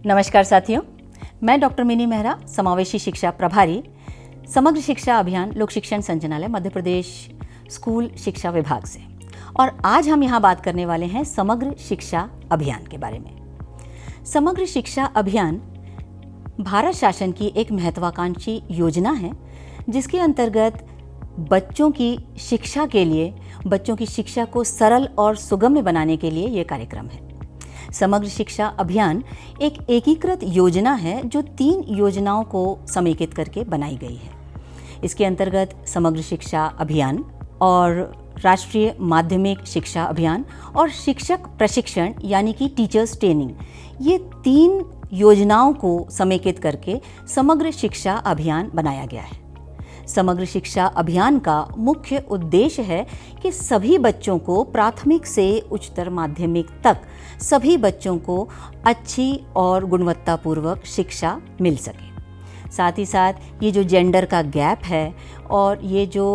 नमस्कार साथियों, मैं डॉक्टर मिनी मेहरा, समावेशी शिक्षा प्रभारी, समग्र शिक्षा अभियान लोक शिक्षण संचालनालय मध्य प्रदेश स्कूल शिक्षा विभाग से। और आज हम यहाँ बात करने वाले हैं समग्र शिक्षा अभियान के बारे में। समग्र शिक्षा अभियान भारत शासन की एक महत्वाकांक्षी योजना है जिसके अंतर्गत बच्चों की शिक्षा के लिए, बच्चों की शिक्षा को सरल और सुगम्य बनाने के लिए ये कार्यक्रम है। समग्र शिक्षा अभियान एक एकीकृत योजना है जो 3 योजनाओं को समेकित करके बनाई गई है। इसके अंतर्गत समग्र शिक्षा अभियान और राष्ट्रीय माध्यमिक शिक्षा अभियान और शिक्षक प्रशिक्षण यानी कि टीचर्स ट्रेनिंग, ये 3 योजनाओं को समेकित करके समग्र शिक्षा अभियान बनाया गया है। समग्र शिक्षा अभियान का मुख्य उद्देश्य है कि सभी बच्चों को प्राथमिक से उच्चतर माध्यमिक तक सभी बच्चों को अच्छी और गुणवत्तापूर्वक शिक्षा मिल सके। साथ ही साथ ये जो जेंडर का गैप है और ये जो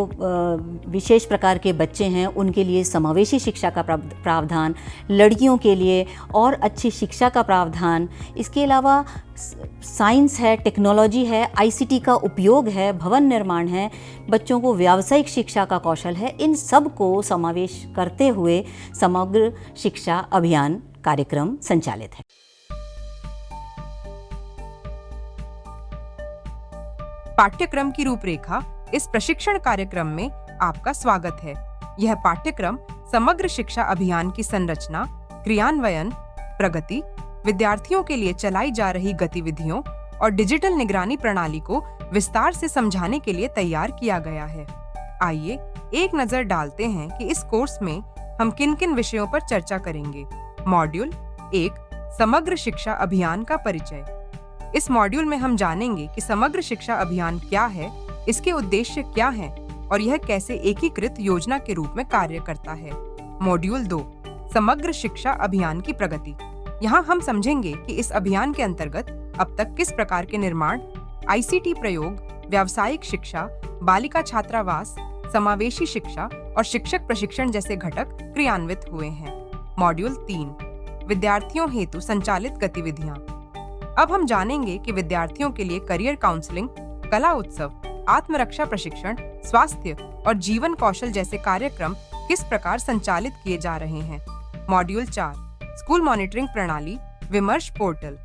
विशेष प्रकार के बच्चे हैं उनके लिए समावेशी शिक्षा का प्रावधान, लड़कियों के लिए और अच्छी शिक्षा का प्रावधान, इसके अलावा साइंस है, टेक्नोलॉजी है, आईसीटी का उपयोग है, भवन निर्माण है, बच्चों को व्यावसायिक शिक्षा का कौशल है, इन सब को समावेश करते हुए समग्र शिक्षा अभियान कार्यक्रम संचालित है। पाठ्यक्रम की रूपरेखा इस प्रशिक्षण कार्यक्रम में आपका स्वागत है। यह पाठ्यक्रम समग्र शिक्षा अभियान की संरचना, क्रियान्वयन, प्रगति, विद्यार्थियों के लिए चलाई जा रही गतिविधियों और डिजिटल निगरानी प्रणाली को विस्तार से समझाने के लिए तैयार किया गया है। आइए एक नजर डालते हैं कि इस कोर्स में हम किन-किन विषयों पर चर्चा करेंगे। मॉड्यूल 1, समग्र शिक्षा अभियान का परिचय। इस मॉड्यूल में हम जानेंगे कि समग्र शिक्षा अभियान क्या है, इसके उद्देश्य क्या हैं और यह कैसे एकीकृत योजना के रूप में कार्य करता है। मॉड्यूल 2, समग्र शिक्षा अभियान की प्रगति। यहाँ हम समझेंगे कि इस अभियान के अंतर्गत अब तक किस प्रकार के निर्माण, आईसीटी प्रयोग, व्यावसायिक शिक्षा, बालिका छात्रावास, समावेशी शिक्षा और शिक्षक प्रशिक्षण जैसे घटक क्रियान्वित हुए हैं। मॉड्यूल 3, विद्यार्थियों हेतु संचालित गतिविधियाँ। अब हम जानेंगे कि विद्यार्थियों के लिए करियर काउंसलिंग, कला उत्सव, आत्मरक्षा प्रशिक्षण, स्वास्थ्य और जीवन कौशल जैसे कार्यक्रम किस प्रकार संचालित किए जा रहे हैं। मॉड्यूल 4, स्कूल मॉनिटरिंग प्रणाली, विमर्श पोर्टल।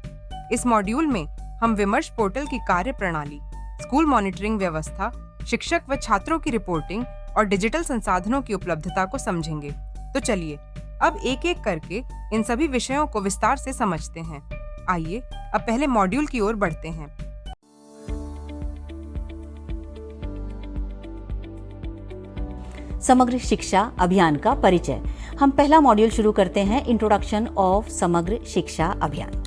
इस मॉड्यूल में हम विमर्श पोर्टल की कार्य प्रणाली, स्कूल मॉनिटरिंग व्यवस्था, शिक्षक व छात्रों की रिपोर्टिंग और डिजिटल संसाधनों की उपलब्धता को समझेंगे। तो चलिए अब एक एक करके इन सभी विषयों को विस्तार से समझते हैं। आइए अब पहले मॉड्यूल की ओर बढ़ते हैं। समग्र शिक्षा अभियान का परिचय। हम पहला मॉड्यूल शुरू करते हैं, इंट्रोडक्शन ऑफ समग्र शिक्षा अभियान।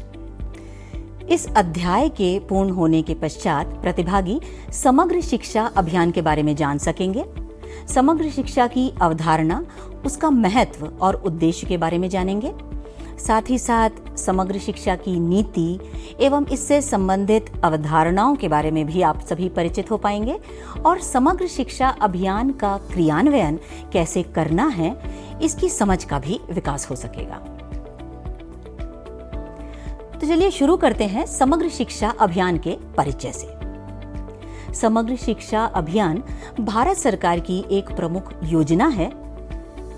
इस अध्याय के पूर्ण होने के पश्चात प्रतिभागी समग्र शिक्षा अभियान के बारे में जान सकेंगे। समग्र शिक्षा की अवधारणा, उसका महत्व और उद्देश्य के बारे में जानेंगे। साथ ही साथ समग्र शिक्षा की नीति एवं इससे संबंधित अवधारणाओं के बारे में भी आप सभी परिचित हो पाएंगे और समग्र शिक्षा अभियान का क्रियान्वयन कैसे करना है, इसकी समझ का भी विकास हो सकेगा। तो चलिए शुरू करते हैं समग्र शिक्षा अभियान के परिचय से। समग्र शिक्षा अभियान भारत सरकार की एक प्रमुख योजना है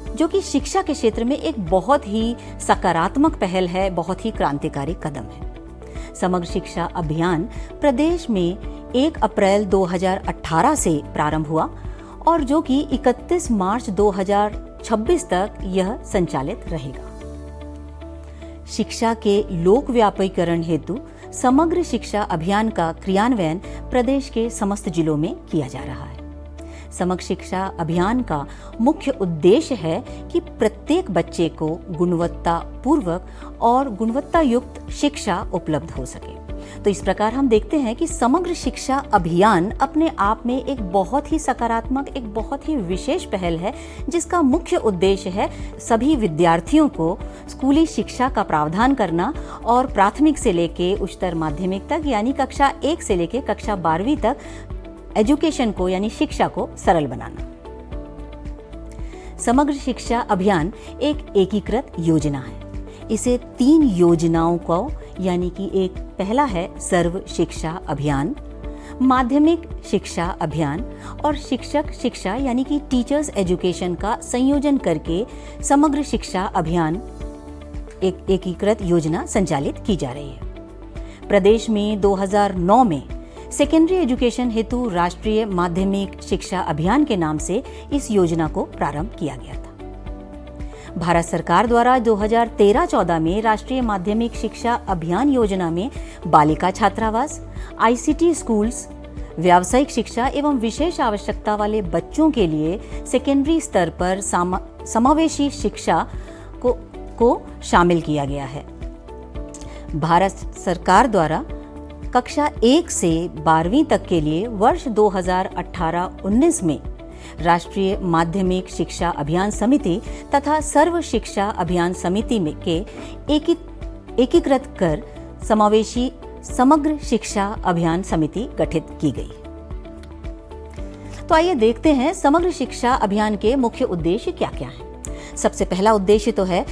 जो कि शिक्षा के क्षेत्र में एक बहुत ही सकारात्मक पहल है, बहुत ही क्रांतिकारी कदम है। समग्र शिक्षा अभियान प्रदेश में 1 अप्रैल 2018 से प्रारंभ हुआ और जो कि 31 मार्च 2026 तक यह संचालित रहेगा। शिक्षा के लोकव्यापीकरण हेतु समग्र शिक्षा अभियान का क्रियान्वयन प्रदेश के समस्त जिलों में किया जा रहा है। समग्र शिक्षा अभियान का मुख्य उद्देश्य है कि प्रत्येक बच्चे को गुणवत्तापूर्वक और गुणवत्तायुक्त शिक्षा उपलब्ध हो सके। तो इस प्रकार हम देखते हैं कि समग्र शिक्षा अभियान अपने आप में एक बहुत ही सकारात्मक, एक बहुत ही विशेष पहल है जिसका मुख्य उद्देश्य है सभी विद्यार्थियों को स्कूली शिक्षा का प्रावधान करना और प्राथमिक से लेके उच्चतर माध्यमिक तक यानी कक्षा 1 से लेके कक्षा 12वीं तक एजुकेशन को यानी शिक्षा को सरल बनाना। समग्र शिक्षा अभियान एक एकीकृत योजना है। इसे 3 योजनाओं को यानी कि एक पहला है सर्व शिक्षा अभियान, माध्यमिक शिक्षा अभियान और शिक्षक शिक्षा यानी कि टीचर्स एजुकेशन का संयोजन करके समग्र शिक्षा अभियान एक एकीकृत योजना संचालित की जा रही है। प्रदेश में 2009 में सेकेंडरी एजुकेशन हेतु राष्ट्रीय माध्यमिक शिक्षा अभियान के नाम से इस योजना को प्रारंभ किया गया था। भारत सरकार द्वारा 2013-14 में राष्ट्रीय माध्यमिक शिक्षा अभियान योजना में बालिका छात्रावास, आईसीटी स्कूल्स, व्यावसायिक शिक्षा एवं विशेष आवश्यकता वाले बच्चों के लिए सेकेंडरी स्तर पर समावेशी शिक्षा को शामिल किया गया है। भारत सरकार द्वारा कक्षा 1 से 12वीं तक के लिए वर्ष 2018-19 में राष्ट्रीय माध्यमिक शिक्षा अभियान समिति तथा सर्व शिक्षा अभियान समिति में के एकीकृत कर समावेशी समग्र शिक्षा अभियान समिति गठित की गई। तो आइए देखते हैं समग्र शिक्षा अभियान के मुख्य उद्देश्य क्या क्या हैं। सबसे पहला उद्देश्य तो है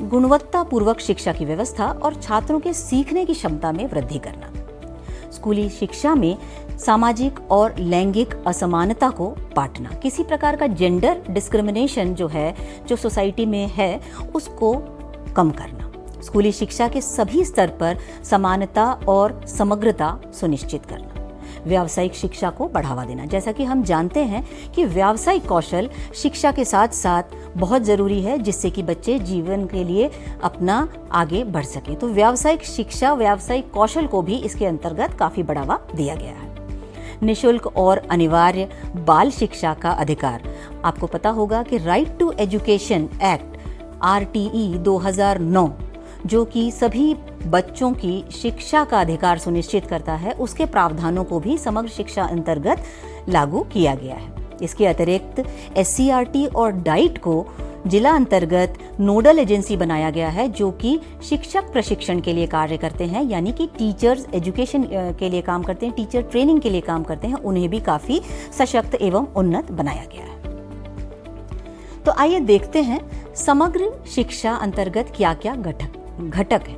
गुणवत्तापूर्वक शिक्षा की व्यवस्था और छात्रों के सीखने की क्षमता में वृद्धि करना। स्कूली शिक्षा में सामाजिक और लैंगिक असमानता को पाटना, किसी प्रकार का जेंडर डिस्क्रिमिनेशन जो सोसाइटी में है उसको कम करना, स्कूली शिक्षा के सभी स्तर पर समानता और समग्रता सुनिश्चित करना, व्यावसायिक शिक्षा को बढ़ावा देना। जैसा कि हम जानते हैं कि व्यावसायिक कौशल शिक्षा के साथ साथ बहुत ज़रूरी है जिससे कि बच्चे जीवन के लिए अपना आगे बढ़ सके। तो व्यावसायिक शिक्षा, व्यावसायिक कौशल को भी इसके अंतर्गत काफ़ी बढ़ावा दिया गया है। निःशुल्क और अनिवार्य बाल शिक्षा का अधिकार, आपको पता होगा कि right to education act RTE 2009 जो कि सभी बच्चों की शिक्षा का अधिकार सुनिश्चित करता है, उसके प्रावधानों को भी समग्र शिक्षा अंतर्गत लागू किया गया है। इसके अतिरिक्त SCRT और डाइट को जिला अंतर्गत नोडल एजेंसी बनाया गया है जो कि शिक्षक प्रशिक्षण के लिए कार्य करते हैं, यानी कि टीचर्स एजुकेशन के लिए काम करते हैं, टीचर ट्रेनिंग के लिए काम करते हैं, उन्हें भी काफ़ी सशक्त एवं उन्नत बनाया गया है। तो आइए देखते हैं समग्र शिक्षा अंतर्गत क्या क्या घटक है।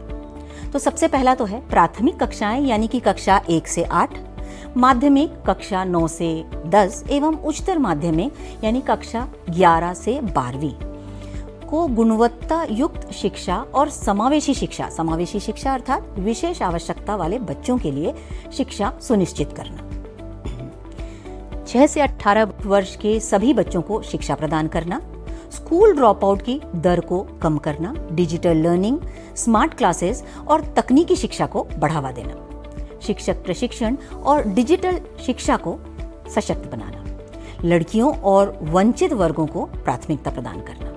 तो सबसे पहला तो है प्राथमिक कक्षाएं यानी कि कक्षा 1 से 8, माध्यमिक कक्षा 9 से 10 एवं उच्चतर माध्यमिक यानी कक्षा 11 से 12वीं को गुणवत्ता युक्त शिक्षा और समावेशी शिक्षा अर्थात विशेष आवश्यकता वाले बच्चों के लिए शिक्षा सुनिश्चित करना। 6 से 18 वर्ष के सभी बच्चों को शिक्षा प्रदान करना, स्कूल ड्रॉप आउट की दर को कम करना, डिजिटल लर्निंग, स्मार्ट क्लासेस और तकनीकी शिक्षा को बढ़ावा देना, शिक्षक प्रशिक्षण और डिजिटल शिक्षा को सशक्त बनाना, लड़कियों और वंचित वर्गों को प्राथमिकता प्रदान करना,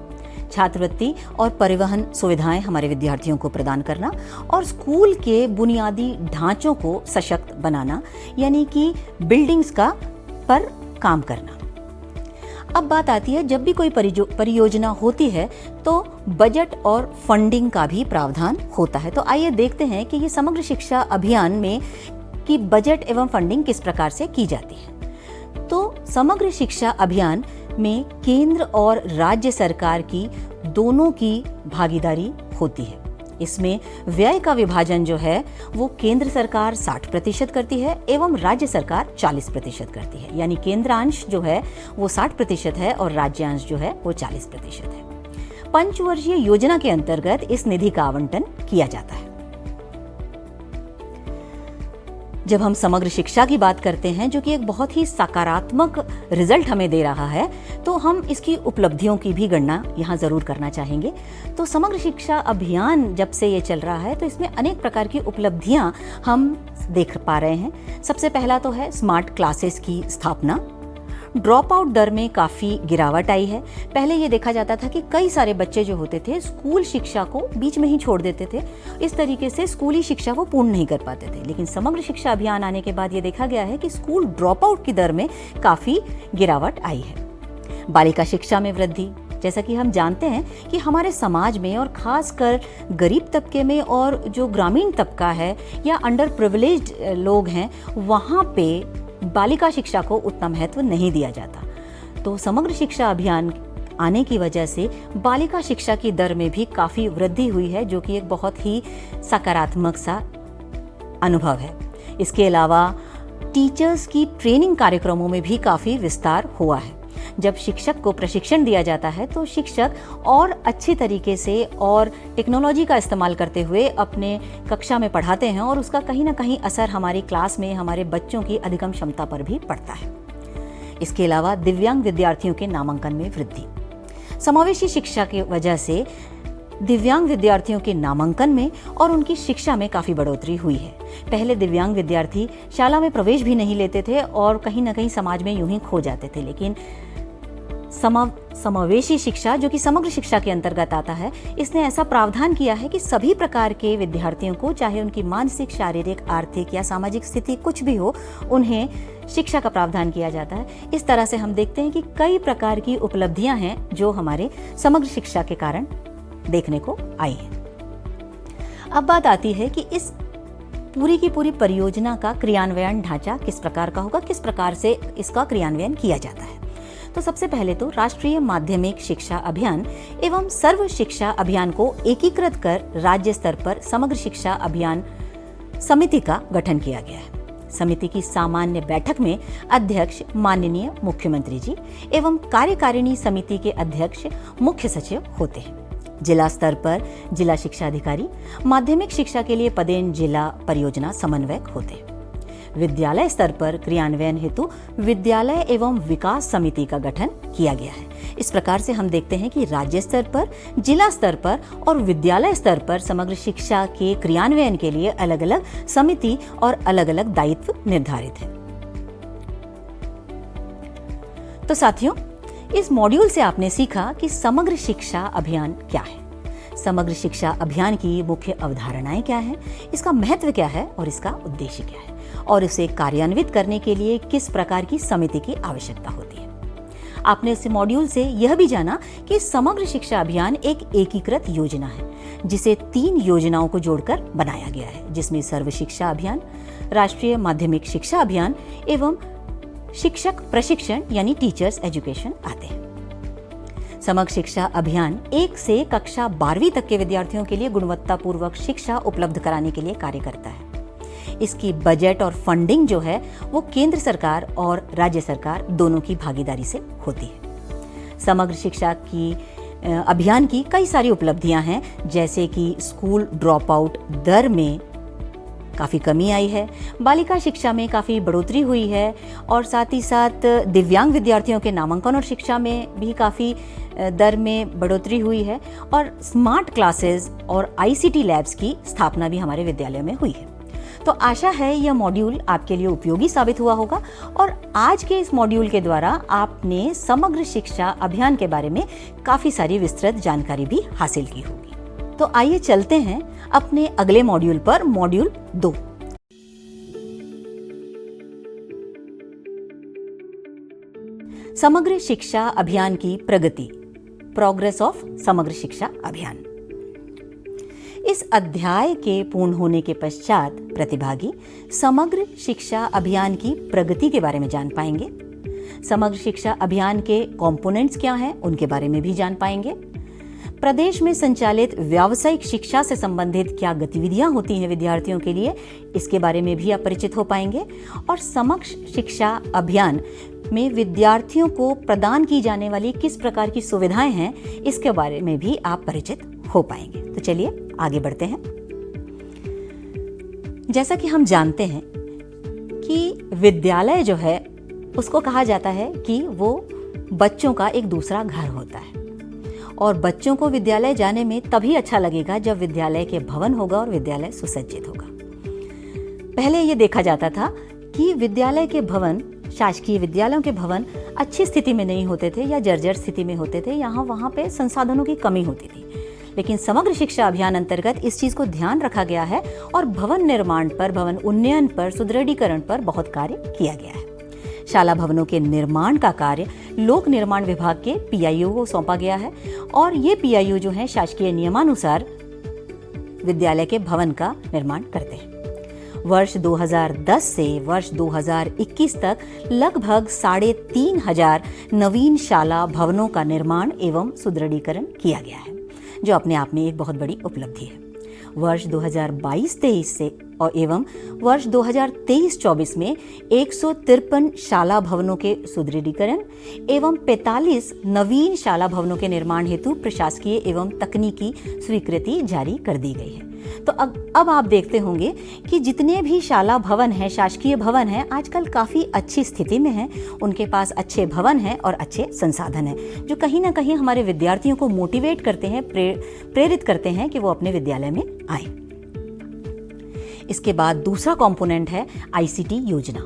छात्रवृत्ति और परिवहन सुविधाएं हमारे विद्यार्थियों को प्रदान करना और स्कूल के बुनियादी ढांचों को सशक्त बनाना यानी कि बिल्डिंग्स पर काम करना। अब बात आती है, जब भी कोई परियोजना होती है तो बजट और फंडिंग का भी प्रावधान होता है। तो आइए देखते हैं कि ये समग्र शिक्षा अभियान में कि बजट एवं फंडिंग किस प्रकार से की जाती है। तो समग्र शिक्षा अभियान में केंद्र और राज्य सरकार की दोनों की भागीदारी होती है। इसमें व्यय का विभाजन जो है वो केंद्र सरकार 60% करती है एवं राज्य सरकार 40% करती है, यानी केंद्रांश जो है वो 60% है और राज्यांश जो है वो 40% है। पंचवर्षीय योजना के अंतर्गत इस निधि का आवंटन किया जाता है। जब हम समग्र शिक्षा की बात करते हैं जो कि एक बहुत ही सकारात्मक रिजल्ट हमें दे रहा है, तो हम इसकी उपलब्धियों की भी गणना यहाँ ज़रूर करना चाहेंगे। तो समग्र शिक्षा अभियान जब से ये चल रहा है तो इसमें अनेक प्रकार की उपलब्धियाँ हम देख पा रहे हैं। सबसे पहला तो है स्मार्ट क्लासेस की स्थापना। ड्रॉप आउट दर में काफ़ी गिरावट आई है। पहले ये देखा जाता था कि कई सारे बच्चे जो होते थे स्कूल शिक्षा को बीच में ही छोड़ देते थे, इस तरीके से स्कूली शिक्षा वो पूर्ण नहीं कर पाते थे। लेकिन समग्र शिक्षा अभियान आने के बाद ये देखा गया है कि स्कूल ड्रॉप आउट की दर में काफ़ी गिरावट आई है। बालिका शिक्षा में वृद्धि, जैसा कि हम जानते हैं कि हमारे समाज में और ख़ासकर गरीब तबके में और जो ग्रामीण तबका है या अंडर प्रिविलेज्ड लोग हैं, वहाँ पे बालिका शिक्षा को उतना महत्व नहीं दिया जाता। तो समग्र शिक्षा अभियान आने की वजह से बालिका शिक्षा की दर में भी काफ़ी वृद्धि हुई है, जो कि एक बहुत ही सकारात्मक सा अनुभव है। इसके अलावा टीचर्स की ट्रेनिंग कार्यक्रमों में भी काफ़ी विस्तार हुआ है। जब शिक्षक को प्रशिक्षण दिया जाता है तो शिक्षक और अच्छी तरीके से और टेक्नोलॉजी का इस्तेमाल करते हुए अपने कक्षा में पढ़ाते हैं और उसका कहीं ना कहीं असर हमारी क्लास में हमारे बच्चों की अधिगम क्षमता पर भी पड़ता है। इसके अलावा दिव्यांग विद्यार्थियों के नामांकन में वृद्धि। समावेशी शिक्षा की वजह से दिव्यांग विद्यार्थियों के नामांकन में और उनकी शिक्षा में काफ़ी बढ़ोतरी हुई है। पहले दिव्यांग विद्यार्थी शाला में प्रवेश भी नहीं लेते थे और कहीं ना कहीं समाज में यूं ही खो जाते थे, लेकिन समावेशी शिक्षा, जो कि समग्र शिक्षा के अंतर्गत आता है, इसने ऐसा प्रावधान किया है कि सभी प्रकार के विद्यार्थियों को, चाहे उनकी मानसिक, शारीरिक, आर्थिक या सामाजिक स्थिति कुछ भी हो, उन्हें शिक्षा का प्रावधान किया जाता है। इस तरह से हम देखते हैं कि कई प्रकार की उपलब्धियां हैं जो हमारे समग्र शिक्षा के कारण देखने को आई है। अब बात आती है कि इस पूरी की पूरी परियोजना का क्रियान्वयन ढांचा किस प्रकार का होगा, किस प्रकार से इसका क्रियान्वयन किया जाता है। तो सबसे पहले तो राष्ट्रीय माध्यमिक शिक्षा अभियान एवं सर्व शिक्षा अभियान को एकीकृत कर राज्य स्तर पर समग्र शिक्षा अभियान समिति का गठन किया गया है। समिति की सामान्य बैठक में अध्यक्ष माननीय मुख्यमंत्री जी एवं कार्यकारिणी समिति के अध्यक्ष मुख्य सचिव होते हैं। जिला स्तर पर जिला शिक्षा अधिकारी, माध्यमिक शिक्षा के लिए पदेन जिला परियोजना समन्वयक होते हैं। विद्यालय स्तर पर क्रियान्वयन हेतु विद्यालय एवं विकास समिति का गठन किया गया है। इस प्रकार से हम देखते हैं कि राज्य स्तर पर, जिला स्तर पर और विद्यालय स्तर पर समग्र शिक्षा के क्रियान्वयन के लिए अलग अलग समिति और अलग अलग दायित्व निर्धारित है। तो साथियों, इस मॉड्यूल से आपने सीखा कि समग्र शिक्षा अभियान क्या है, समग्र शिक्षा अभियान की मुख्य अवधारणाएं क्या हैं, इसका महत्व क्या है और इसका उद्देश्य क्या है, और इसे कार्यान्वित करने के लिए किस प्रकार की समिति की आवश्यकता होती है। आपने इस मॉड्यूल से यह भी जाना कि समग्र शिक्षा अभियान एक एकीकृत योजना है, जिसे 3 योजनाओं को जोड़कर बनाया गया है, जिसमें सर्व शिक्षा अभियान, राष्ट्रीय माध्यमिक शिक्षा अभियान एवं शिक्षक प्रशिक्षण यानी टीचर्स एजुकेशन आते हैं। समग्र शिक्षा अभियान 1 से कक्षा 12वीं तक के विद्यार्थियों के लिए गुणवत्तापूर्वक शिक्षा उपलब्ध कराने के लिए कार्य करता है। इसकी बजट और फंडिंग जो है वो केंद्र सरकार और राज्य सरकार दोनों की भागीदारी से होती है। समग्र शिक्षा की अभियान की कई सारी उपलब्धियां हैं, जैसे कि स्कूल ड्रॉप आउट दर में काफ़ी कमी आई है, बालिका शिक्षा में काफ़ी बढ़ोतरी हुई है और साथ ही साथ दिव्यांग विद्यार्थियों के नामांकन और शिक्षा में भी काफ़ी दर में बढ़ोतरी हुई है और स्मार्ट क्लासेस और आईसीटी लैब्स की स्थापना भी हमारे विद्यालय में हुई है। तो आशा है यह मॉड्यूल आपके लिए उपयोगी साबित हुआ होगा और आज के इस मॉड्यूल के द्वारा आपने समग्र शिक्षा अभियान के बारे में काफ़ी सारी विस्तृत जानकारी भी हासिल की होगी। तो आइए चलते हैं अपने अगले मॉड्यूल पर, मॉड्यूल 2। समग्र शिक्षा अभियान की प्रगति, प्रोग्रेस ऑफ समग्र शिक्षा अभियान। इस अध्याय के पूर्ण होने के पश्चात प्रतिभागी समग्र शिक्षा अभियान की प्रगति के बारे में जान पाएंगे। समग्र शिक्षा अभियान के कंपोनेंट्स क्या हैं, उनके बारे में भी जान पाएंगे। प्रदेश में संचालित व्यावसायिक शिक्षा से संबंधित क्या गतिविधियां होती हैं विद्यार्थियों के लिए, इसके बारे में भी आप परिचित हो पाएंगे। और समग्र शिक्षा अभियान में विद्यार्थियों को प्रदान की जाने वाली किस प्रकार की सुविधाएं हैं, इसके बारे में भी आप परिचित हो पाएंगे। तो चलिए आगे बढ़ते हैं। जैसा कि हम जानते हैं कि विद्यालय जो है उसको कहा जाता है कि वो बच्चों का एक दूसरा घर होता है और बच्चों को विद्यालय जाने में तभी अच्छा लगेगा जब विद्यालय के भवन होगा और विद्यालय सुसज्जित होगा। पहले ये देखा जाता था कि विद्यालय के भवन, शासकीय विद्यालयों के भवन अच्छी स्थिति में नहीं होते थे या जर्जर स्थिति में होते थे, वहाँ पे संसाधनों की कमी होती थी। लेकिन समग्र शिक्षा अभियान अंतर्गत इस चीज़ को ध्यान रखा गया है और भवन निर्माण पर, भवन उन्नयन पर, सुदृढ़ीकरण पर बहुत कार्य किया गया है। शाला भवनों के निर्माण का कार्य लोक निर्माण विभाग के पीआईओ को सौंपा गया है और ये पीआईओ जो है शासकीय नियमानुसार विद्यालय के भवन का निर्माण करते हैं। वर्ष 2010 से वर्ष 2021 तक लगभग 3,500 नवीन शाला भवनों का निर्माण एवं सुदृढ़ीकरण किया गया है, जो अपने आप में एक बहुत बड़ी उपलब्धि है। वर्ष 2022-23 से और एवं वर्ष 2023-24 में 153 शाला भवनों के सुदृढ़ीकरण एवं 45 नवीन शाला भवनों के निर्माण हेतु प्रशासकीय एवं तकनीकी स्वीकृति जारी कर दी गई है। तो अब आप देखते होंगे कि जितने भी शाला भवन हैं, शासकीय भवन हैं, आजकल काफ़ी अच्छी स्थिति में हैं। उनके पास अच्छे भवन हैं और अच्छे संसाधन हैं, जो कहीं ना कहीं हमारे विद्यार्थियों को मोटिवेट करते हैं, प्रेरित करते हैं कि वो अपने विद्यालय में आए। इसके बाद दूसरा कंपोनेंट है आईसीटी योजना।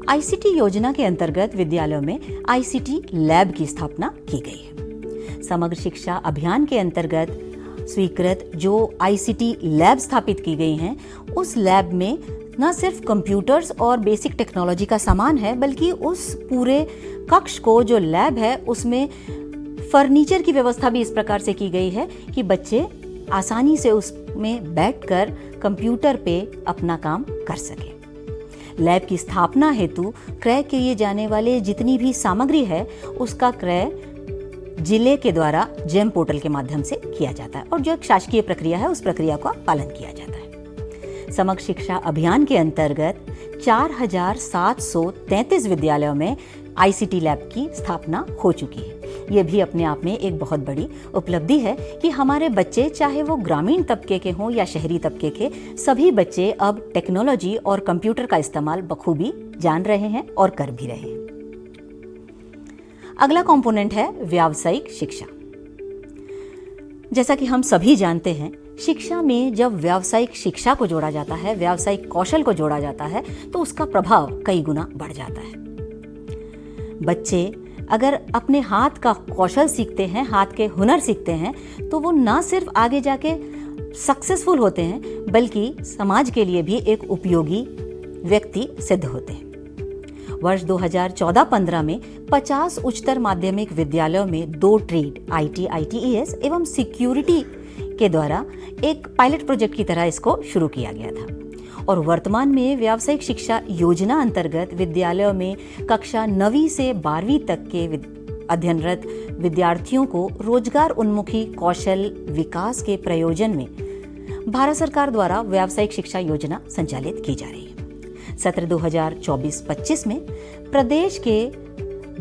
आईसीटी योजना के अंतर्गत विद्यालयों में आईसीटी लैब की स्थापना की गई है। समग्र शिक्षा अभियान के अंतर्गत स्वीकृत जो आईसीटी लैब स्थापित की गई हैं, उस लैब में न सिर्फ कंप्यूटर्स और बेसिक टेक्नोलॉजी का सामान है, बल्कि उस पूरे कक्ष को, जो लैब है, उसमें फर्नीचर की व्यवस्था भी इस प्रकार से की गई है कि बच्चे आसानी से उसमें बैठकर कंप्यूटर पे अपना काम कर सकें। लैब की स्थापना हेतु क्रय किए जाने वाले जितनी भी सामग्री है, उसका क्रय जिले के द्वारा जेम पोर्टल के माध्यम से किया जाता है और जो एक शासकीय प्रक्रिया है, उस प्रक्रिया का पालन किया जाता है। समग्र शिक्षा अभियान के अंतर्गत 4,733 विद्यालयों में आईसीटी लैब की स्थापना हो चुकी है। ये भी अपने आप में एक बहुत बड़ी उपलब्धि है कि हमारे बच्चे, चाहे वो ग्रामीण तबके के हों या शहरी तबके के, सभी बच्चे अब टेक्नोलॉजी और कंप्यूटर का इस्तेमाल बखूबी जान रहे हैं और कर भी रहे हैं। अगला कंपोनेंट है व्यावसायिक शिक्षा। जैसा कि हम सभी जानते हैं, शिक्षा में जब व्यावसायिक शिक्षा को जोड़ा जाता है, व्यावसायिक कौशल को जोड़ा जाता है, तो उसका प्रभाव कई गुना बढ़ जाता है। बच्चे अगर अपने हाथ का कौशल सीखते हैं, हाथ के हुनर सीखते हैं, तो वो ना सिर्फ आगे जाके सक्सेसफुल होते हैं, बल्कि समाज के लिए भी एक उपयोगी व्यक्ति सिद्ध होते हैं। वर्ष 2014-15 में 50 उच्चतर माध्यमिक विद्यालयों में 2 ट्रेड आईटी, आईटीईएस एवं सिक्योरिटी के द्वारा एक पायलट प्रोजेक्ट की तरह इसको शुरू किया गया था और वर्तमान में व्यावसायिक शिक्षा योजना अंतर्गत विद्यालयों में कक्षा 9वीं से 12वीं तक के अध्ययनरत विद्यार्थियों को रोजगार उन्मुखी कौशल विकास के प्रयोजन में भारत सरकार द्वारा व्यावसायिक शिक्षा योजना संचालित की जा रही है। सत्र 2024-25 में प्रदेश के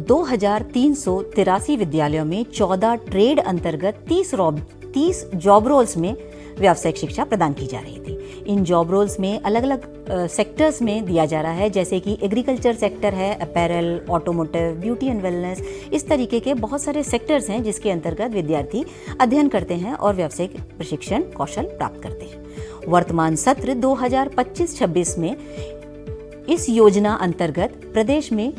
2,383 विद्यालयों में 14 ट्रेड अंतर्गत 30 जॉब रोल्स में व्यावसायिक शिक्षा प्रदान की जा रही थी। इन जॉब रोल्स में अलग अलग सेक्टर्स में दिया जा रहा है, जैसे कि एग्रीकल्चर सेक्टर है, apparel, automotive, beauty and wellness, इस तरीके के बहुत सारे सेक्टर्स हैं जिसके अंतर्गत विद्यार्थी अध्ययन करते हैं और व्यावसायिक प्रशिक्षण कौशल प्राप्त करते हैं। वर्तमान सत्र 2025-26 में इस योजना अंतर्गत प्रदेश में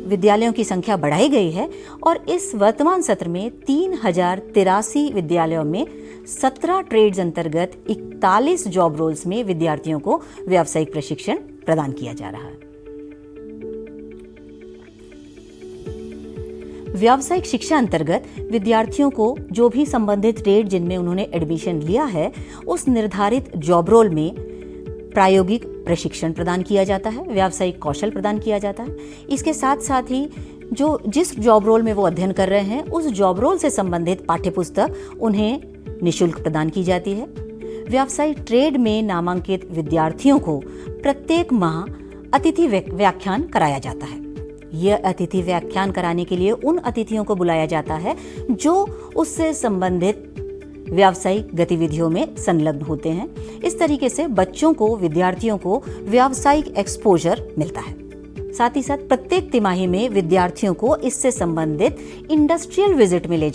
विद्यालयों की संख्या बढ़ाई गई है और इस वर्तमान सत्र में 3,083 विद्यालयों में 17 ट्रेड्स अंतर्गत 41 जॉब रोल्स में विद्यार्थियों को व्यावसायिक प्रशिक्षण प्रदान किया जा रहा है। व्यावसायिक शिक्षा अंतर्गत विद्यार्थियों को जो भी संबंधित ट्रेड जिनमें उन्होंने एडमिशन लिया है, उस निर्धारित जॉब रोल में प्रायोगिक प्रशिक्षण प्रदान किया जाता है, व्यावसायिक कौशल प्रदान किया जाता है। इसके साथ साथ ही जिस जॉब रोल में वो अध्ययन कर रहे हैं, उस जॉब रोल से संबंधित पाठ्यपुस्तक उन्हें निःशुल्क प्रदान की जाती है। व्यावसायिक ट्रेड में नामांकित विद्यार्थियों को प्रत्येक माह अतिथि व्याख्यान कराया जाता है। यह अतिथि व्याख्यान कराने के लिए उन अतिथियों को बुलाया जाता है जो उससे संबंधित व्यावसायिक गतिविधियों में संलग्न होते हैं। इस तरीके से बच्चों को, विद्यार्थियों को व्यावसायिक एक्सपोजर मिलता है। साथ ही साथ प्रत्येक तिमाही में विद्यार्थियों को इससे संबंधित इंडस्ट्रियल विजिट में ले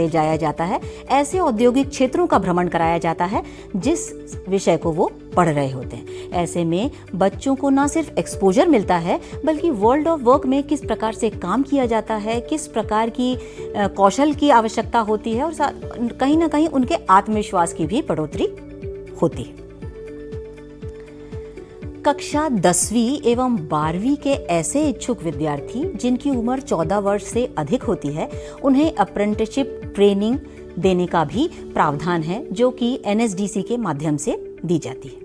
जाया जाता है। ऐसे औद्योगिक क्षेत्रों का भ्रमण कराया जाता है जिस विषय को वो पढ़ रहे होते हैं। ऐसे में बच्चों को न सिर्फ एक्सपोजर मिलता है, बल्कि वर्ल्ड ऑफ वर्क में किस प्रकार से काम किया जाता है, किस प्रकार की कौशल की आवश्यकता होती है और कहीं ना कहीं उनके आत्मविश्वास की भी बढ़ोतरी होती है। कक्षा 10वीं एवं 12वीं के ऐसे इच्छुक विद्यार्थी जिनकी उम्र 14 वर्ष से अधिक होती है, उन्हें अप्रेंटिसशिप ट्रेनिंग देने का भी प्रावधान है, जो कि NSDC के माध्यम से दी जाती है।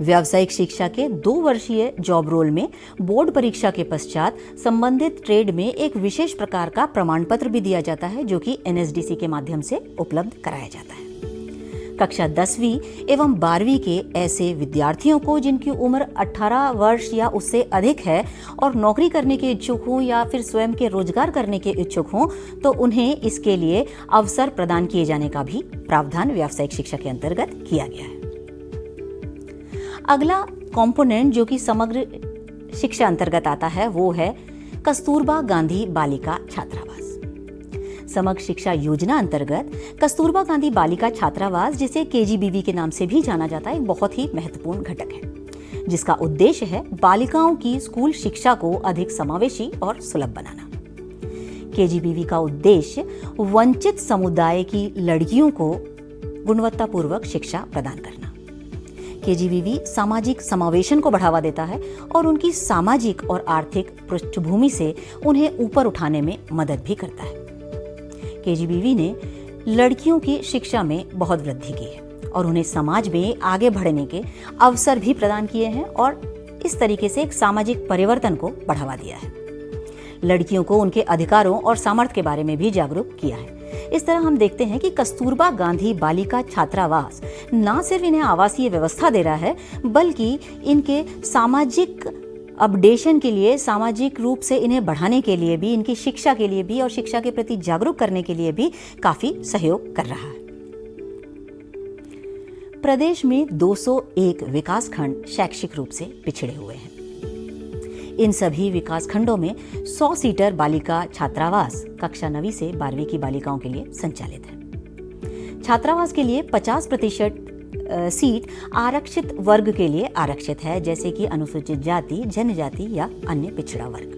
व्यावसायिक शिक्षा के 2 वर्षीय जॉब रोल में बोर्ड परीक्षा के पश्चात संबंधित ट्रेड में एक विशेष प्रकार का प्रमाण पत्र भी दिया जाता है, जो कि NSDC के माध्यम से उपलब्ध कराया जाता है। कक्षा 10वीं एवं 12वीं के ऐसे विद्यार्थियों को जिनकी उम्र 18 वर्ष या उससे अधिक है और नौकरी करने के इच्छुक हों या फिर स्वयं के रोजगार करने के इच्छुक हों, तो उन्हें इसके लिए अवसर प्रदान किए जाने का भी प्रावधान व्यावसायिक शिक्षा के अंतर्गत किया गया है। अगला कंपोनेंट जो कि समग्र शिक्षा अंतर्गत आता है वो है कस्तूरबा गांधी बालिका छात्रावास। समग्र शिक्षा योजना अंतर्गत कस्तूरबा गांधी बालिका छात्रावास, जिसे KGBV के नाम से भी जाना जाता है, एक बहुत ही महत्वपूर्ण घटक है, जिसका उद्देश्य है बालिकाओं की स्कूल शिक्षा को अधिक समावेशी और सुलभ बनाना। KGBV का उद्देश्य वंचित समुदाय की लड़कियों को गुणवत्तापूर्वक शिक्षा प्रदान करना। KGBV सामाजिक समावेशन को बढ़ावा देता है और उनकी सामाजिक और आर्थिक पृष्ठभूमि से उन्हें ऊपर उठाने में मदद भी करता है। KGBV ने लड़कियों की शिक्षा में बहुत वृद्धि की है और उन्हें समाज में आगे बढ़ने के अवसर भी प्रदान किए हैं और इस तरीके से एक सामाजिक परिवर्तन को बढ़ावा दिया है। लड़कियों को उनके अधिकारों और सामर्थ्य के बारे में भी जागरूक किया है। इस तरह हम देखते हैं कि कस्तूरबा गांधी बालिका छात्रावास न सिर्फ इन्हें आवासीय व्यवस्था दे रहा है, बल्कि इनके सामाजिक अपडेशन के लिए, सामाजिक रूप से इन्हें बढ़ाने के लिए भी, इनकी शिक्षा के लिए भी और शिक्षा के प्रति जागरूक करने के लिए भी काफी सहयोग कर रहा है। प्रदेश में 201 विकासखंड शैक्षिक रूप से पिछड़े हुए हैं। इन सभी विकासखंडों में 100 सीटर बालिका छात्रावास कक्षा 9वीं से 12वीं की बालिकाओं के लिए संचालित है। छात्रावास के लिए 50% सीट आरक्षित वर्ग के लिए आरक्षित है, जैसे कि अनुसूचित जाति, जनजाति या अन्य पिछड़ा वर्ग।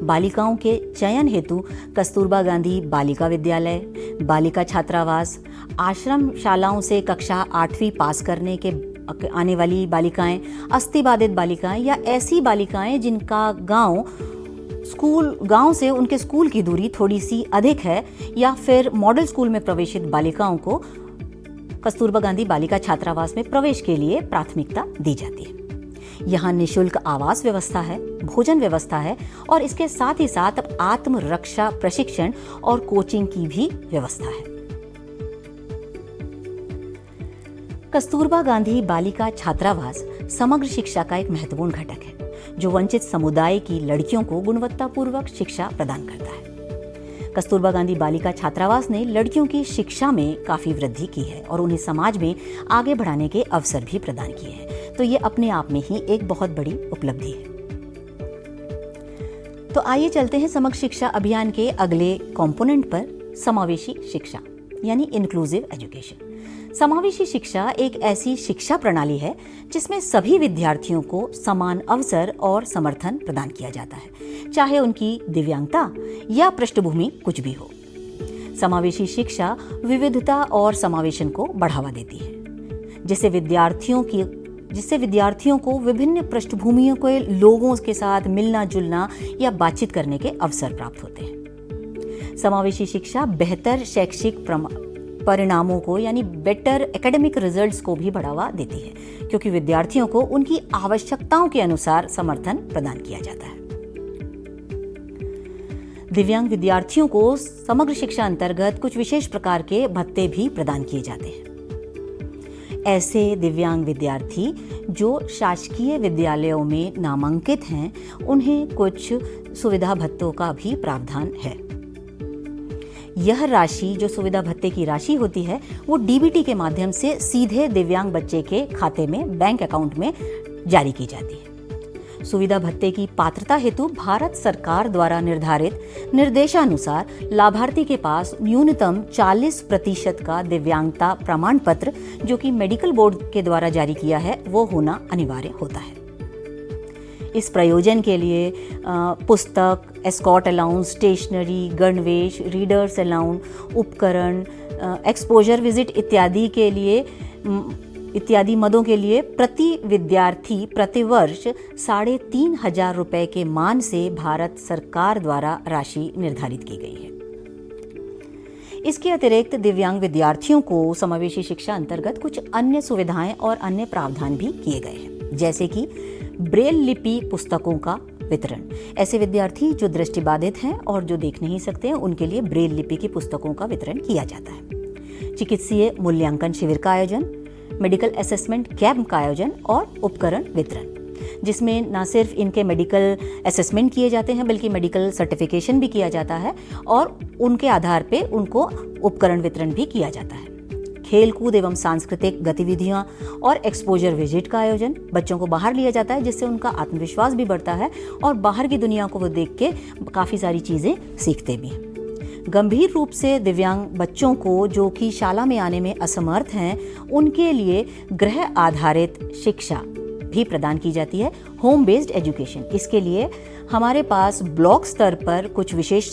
बालिकाओं के चयन हेतु कस्तूरबा गांधी बालिका विद्यालय, बालिका छात्रावास, आश्रम शालाओं से कक्षा 8वीं पास करने के आने वाली बालिकाएं, अस्थिबाधित बालिकाएं या ऐसी बालिकाएं जिनका गांव से उनके स्कूल की दूरी थोड़ी सी अधिक है, या फिर मॉडल स्कूल में प्रवेशित बालिकाओं को कस्तूरबा गांधी बालिका छात्रावास में प्रवेश के लिए प्राथमिकता दी जाती है। यहाँ निःशुल्क आवास व्यवस्था है, भोजन व्यवस्था है और इसके साथ ही साथ आत्मरक्षा प्रशिक्षण और कोचिंग की भी व्यवस्था है। कस्तूरबा गांधी बालिका छात्रावास समग्र शिक्षा का एक महत्वपूर्ण घटक है, जो वंचित समुदाय की लड़कियों को गुणवत्तापूर्वक शिक्षा प्रदान करता है। कस्तूरबा गांधी बालिका छात्रावास ने लड़कियों की शिक्षा में काफी वृद्धि की है और उन्हें समाज में आगे बढ़ाने के अवसर भी प्रदान किए हैं। तो ये अपने आप में ही एक बहुत बड़ी उपलब्धि है। तो आइए चलते हैं समग्र शिक्षा अभियान के अगले कंपोनेंट पर, समावेशी शिक्षा यानी इंक्लूसिव एजुकेशन। समावेशी शिक्षा एक ऐसी शिक्षा प्रणाली है जिसमें सभी विद्यार्थियों को समान अवसर और समर्थन प्रदान किया जाता है, चाहे उनकी दिव्यांगता या पृष्ठभूमि कुछ भी हो। समावेशी शिक्षा विविधता और समावेशन को बढ़ावा देती है, जिससे विद्यार्थियों को विभिन्न पृष्ठभूमियों के लोगों के साथ मिलना जुलना या बातचीत करने के अवसर प्राप्त होते हैं। समावेशी शिक्षा बेहतर शैक्षिक परिणामों को यानी बेटर एकेडमिक रिजल्ट्स को भी बढ़ावा देती है, क्योंकि विद्यार्थियों को उनकी आवश्यकताओं के अनुसार समर्थन प्रदान किया जाता है। दिव्यांग विद्यार्थियों को समग्र शिक्षा अंतर्गत कुछ विशेष प्रकार के भत्ते भी प्रदान किए जाते हैं। ऐसे दिव्यांग विद्यार्थी जो शासकीय विद्यालयों में नामांकित हैं, उन्हें कुछ सुविधा भत्तों का भी प्रावधान है। यह राशि, जो सुविधा भत्ते की राशि होती है, वो DBT के माध्यम से सीधे दिव्यांग बच्चे के खाते में, बैंक अकाउंट में जारी की जाती है। सुविधा भत्ते की पात्रता हेतु भारत सरकार द्वारा निर्धारित निर्देशानुसार लाभार्थी के पास न्यूनतम 40% का दिव्यांगता प्रमाण पत्र, जो कि मेडिकल बोर्ड के द्वारा जारी किया है, वो होना अनिवार्य होता है। इस प्रयोजन के लिए पुस्तक, एस्कॉर्ट अलाउंस, स्टेशनरी, गणवेश, रीडर्स अलाउंस, उपकरण, एक्सपोजर विजिट इत्यादि मदों के लिए प्रति विद्यार्थी प्रतिवर्ष 3,500 रुपए के मान से भारत सरकार द्वारा राशि निर्धारित की गई है। इसके अतिरिक्त दिव्यांग विद्यार्थियों को समावेशी शिक्षा अंतर्गत कुछ अन्य सुविधाएं और अन्य प्रावधान भी किए गए हैं, जैसे कि ब्रेल लिपि पुस्तकों का वितरण। ऐसे विद्यार्थी जो दृष्टिबाधित हैं और जो देख नहीं सकते हैं, उनके लिए ब्रेल लिपि की पुस्तकों का वितरण किया जाता है। चिकित्सीय मूल्यांकन शिविर का आयोजन, मेडिकल असेसमेंट कैंप का आयोजन और उपकरण वितरण, जिसमें न सिर्फ इनके मेडिकल असेसमेंट किए जाते हैं बल्कि मेडिकल सर्टिफिकेशन भी किया जाता है और उनके आधार पे उनको उपकरण वितरण भी किया जाता है। खेल कूद एवं सांस्कृतिक गतिविधियां और एक्सपोजर विजिट का आयोजन, बच्चों को बाहर लिया जाता है जिससे उनका आत्मविश्वास भी बढ़ता है और बाहर की दुनिया को वो देख के काफ़ी सारी चीज़ें सीखते भी हैं। गंभीर रूप से दिव्यांग बच्चों को जो कि शाला में आने में असमर्थ हैं, उनके लिए गृह आधारित शिक्षा भी प्रदान की जाती है, होम बेस्ड एजुकेशन। इसके लिए हमारे पास ब्लॉक स्तर पर कुछ विशेष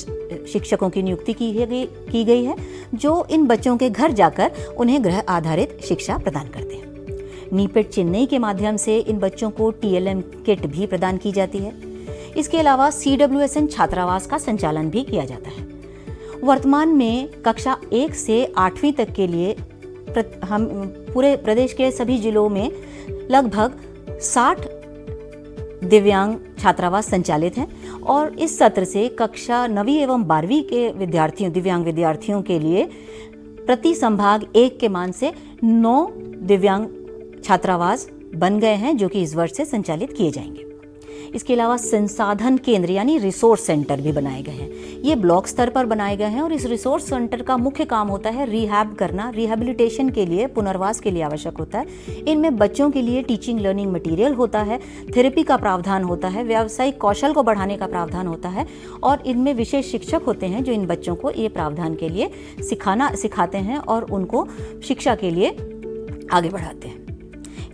शिक्षकों की नियुक्ति की गई है, जो इन बच्चों के घर जाकर उन्हें गृह आधारित शिक्षा प्रदान करते हैं। नीपेट चेन्नई के माध्यम से इन बच्चों को TLM किट भी प्रदान की जाती है। इसके अलावा CWSN छात्रावास का संचालन भी किया जाता है। वर्तमान में कक्षा 1 से 8वीं तक के लिए हम पूरे प्रदेश के सभी जिलों में लगभग 60 दिव्यांग छात्रावास संचालित हैं और इस सत्र से कक्षा 9वीं एवं 12वीं के दिव्यांग विद्यार्थियों के लिए प्रति संभाग 1 के मान से 9 दिव्यांग छात्रावास बन गए हैं, जो कि इस वर्ष से संचालित किए जाएंगे। इसके अलावा संसाधन केंद्र यानी रिसोर्स सेंटर भी बनाए गए हैं। ये ब्लॉक स्तर पर बनाए गए हैं और इस रिसोर्स सेंटर का मुख्य काम होता है रिहैब करना, रिहेबिलिटेशन के लिए, पुनर्वास के लिए आवश्यक होता है। इनमें बच्चों के लिए टीचिंग लर्निंग मटेरियल होता है, थेरेपी का प्रावधान होता है, व्यावसायिक कौशल को बढ़ाने का प्रावधान होता है और इनमें विशेष शिक्षक होते हैं जो इन बच्चों को ये प्रावधान के लिए सिखाते हैं और उनको शिक्षा के लिए आगे बढ़ाते हैं।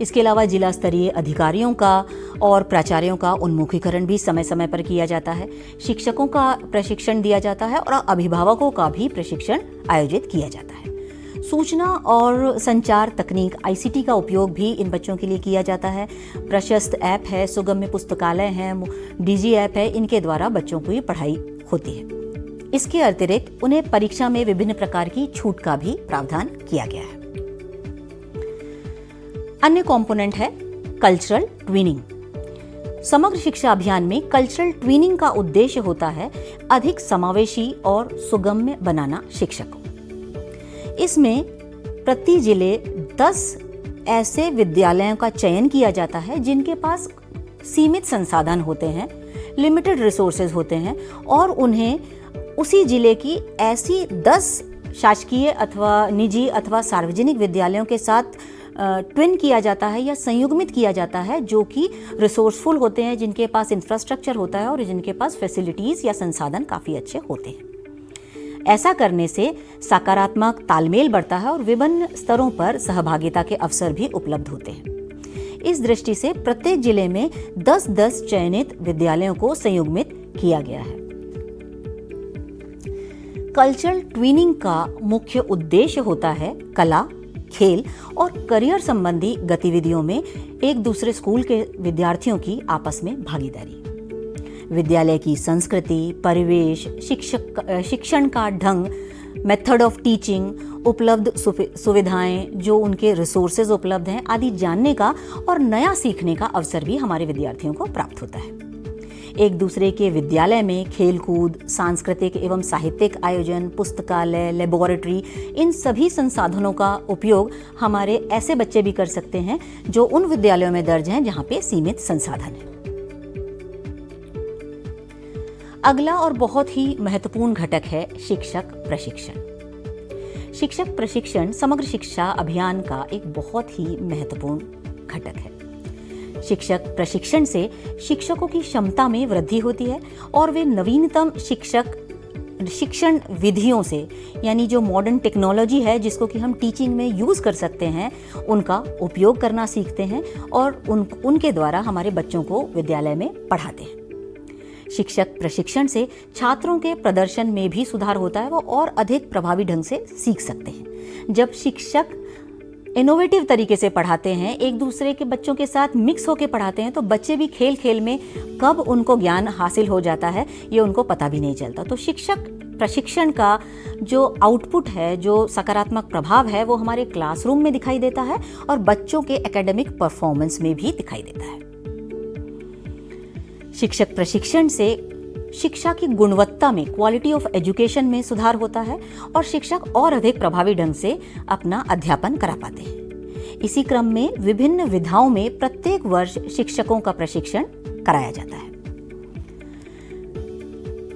इसके अलावा जिला स्तरीय अधिकारियों का और प्राचार्यों का उन्मुखीकरण भी समय समय पर किया जाता है। शिक्षकों का प्रशिक्षण दिया जाता है और अभिभावकों का भी प्रशिक्षण आयोजित किया जाता है। सूचना और संचार तकनीक ICT का उपयोग भी इन बच्चों के लिए किया जाता है। प्रशस्त ऐप है, सुगम्य पुस्तकालय है, DG ऐप है, इनके द्वारा बच्चों को ये पढ़ाई होती है। इसके अतिरिक्त उन्हें परीक्षा में विभिन्न प्रकार की छूट का भी प्रावधान किया गया है। अन्य कंपोनेंट है कल्चरल ट्विनिंग। समग्र शिक्षा अभियान में कल्चरल ट्विनिंग का उद्देश्य होता है अधिक समावेशी और सुगम्य बनाना शिक्षा को। इसमें प्रति जिले 10 ऐसे विद्यालयों का चयन किया जाता है जिनके पास सीमित संसाधन होते हैं, लिमिटेड रिसोर्सेज होते हैं और उन्हें उसी जिले की ऐसी 10 शासकीय अथवा निजी अथवा सार्वजनिक विद्यालयों के साथ ट्विन किया जाता है या संयुग्मित किया जाता है, जो कि रिसोर्सफुल होते हैं, जिनके पास इंफ्रास्ट्रक्चर होता है और जिनके पास फैसिलिटीज़ या संसाधन काफ़ी अच्छे होते हैं। ऐसा करने से सकारात्मक तालमेल बढ़ता है और विभिन्न स्तरों पर सहभागिता के अवसर भी उपलब्ध होते हैं। इस दृष्टि से प्रत्येक जिले में 10-10 चयनित विद्यालयों को संयुग्मित किया गया है। कल्चरल ट्विनिंग का मुख्य उद्देश्य होता है कला, खेल और करियर संबंधी गतिविधियों में एक दूसरे स्कूल के विद्यार्थियों की आपस में भागीदारी, विद्यालय की संस्कृति, परिवेश, शिक्षण का ढंग, मेथड ऑफ टीचिंग, उपलब्ध सुविधाएं, जो उनके रिसोर्सेज उपलब्ध हैं आदि जानने का और नया सीखने का अवसर भी हमारे विद्यार्थियों को प्राप्त होता है। एक दूसरे के विद्यालय में खेलकूद, सांस्कृतिक एवं साहित्यिक आयोजन, पुस्तकालय, लेबोरेटरी, इन सभी संसाधनों का उपयोग हमारे ऐसे बच्चे भी कर सकते हैं जो उन विद्यालयों में दर्ज हैं जहां पे सीमित संसाधन है। अगला और बहुत ही महत्वपूर्ण घटक है शिक्षक प्रशिक्षण। शिक्षक प्रशिक्षण समग्र शिक्षा अभियान का एक बहुत ही महत्वपूर्ण घटक है। शिक्षक प्रशिक्षण से शिक्षकों की क्षमता में वृद्धि होती है और वे नवीनतम शिक्षण विधियों से, यानी जो मॉडर्न टेक्नोलॉजी है जिसको कि हम टीचिंग में यूज़ कर सकते हैं, उनका उपयोग करना सीखते हैं और उनके द्वारा हमारे बच्चों को विद्यालय में पढ़ाते हैं। शिक्षक प्रशिक्षण से छात्रों के प्रदर्शन में भी सुधार होता है, वो और अधिक प्रभावी ढंग से सीख सकते हैं। जब शिक्षक इनोवेटिव तरीके से पढ़ाते हैं, एक दूसरे के बच्चों के साथ मिक्स होकर पढ़ाते हैं, तो बच्चे भी खेल खेल में कब उनको ज्ञान हासिल हो जाता है ये उनको पता भी नहीं चलता। तो शिक्षक प्रशिक्षण का जो आउटपुट है, जो सकारात्मक प्रभाव है, वो हमारे क्लासरूम में दिखाई देता है और बच्चों के एकेडमिक परफॉर्मेंस में भी दिखाई देता है। शिक्षक प्रशिक्षण से शिक्षा की गुणवत्ता में, क्वालिटी ऑफ एजुकेशन में सुधार होता है और शिक्षक और अधिक प्रभावी ढंग से अपना अध्यापन करा पाते हैं। इसी क्रम में विभिन्न विधाओं में प्रत्येक वर्ष शिक्षकों का प्रशिक्षण कराया जाता है।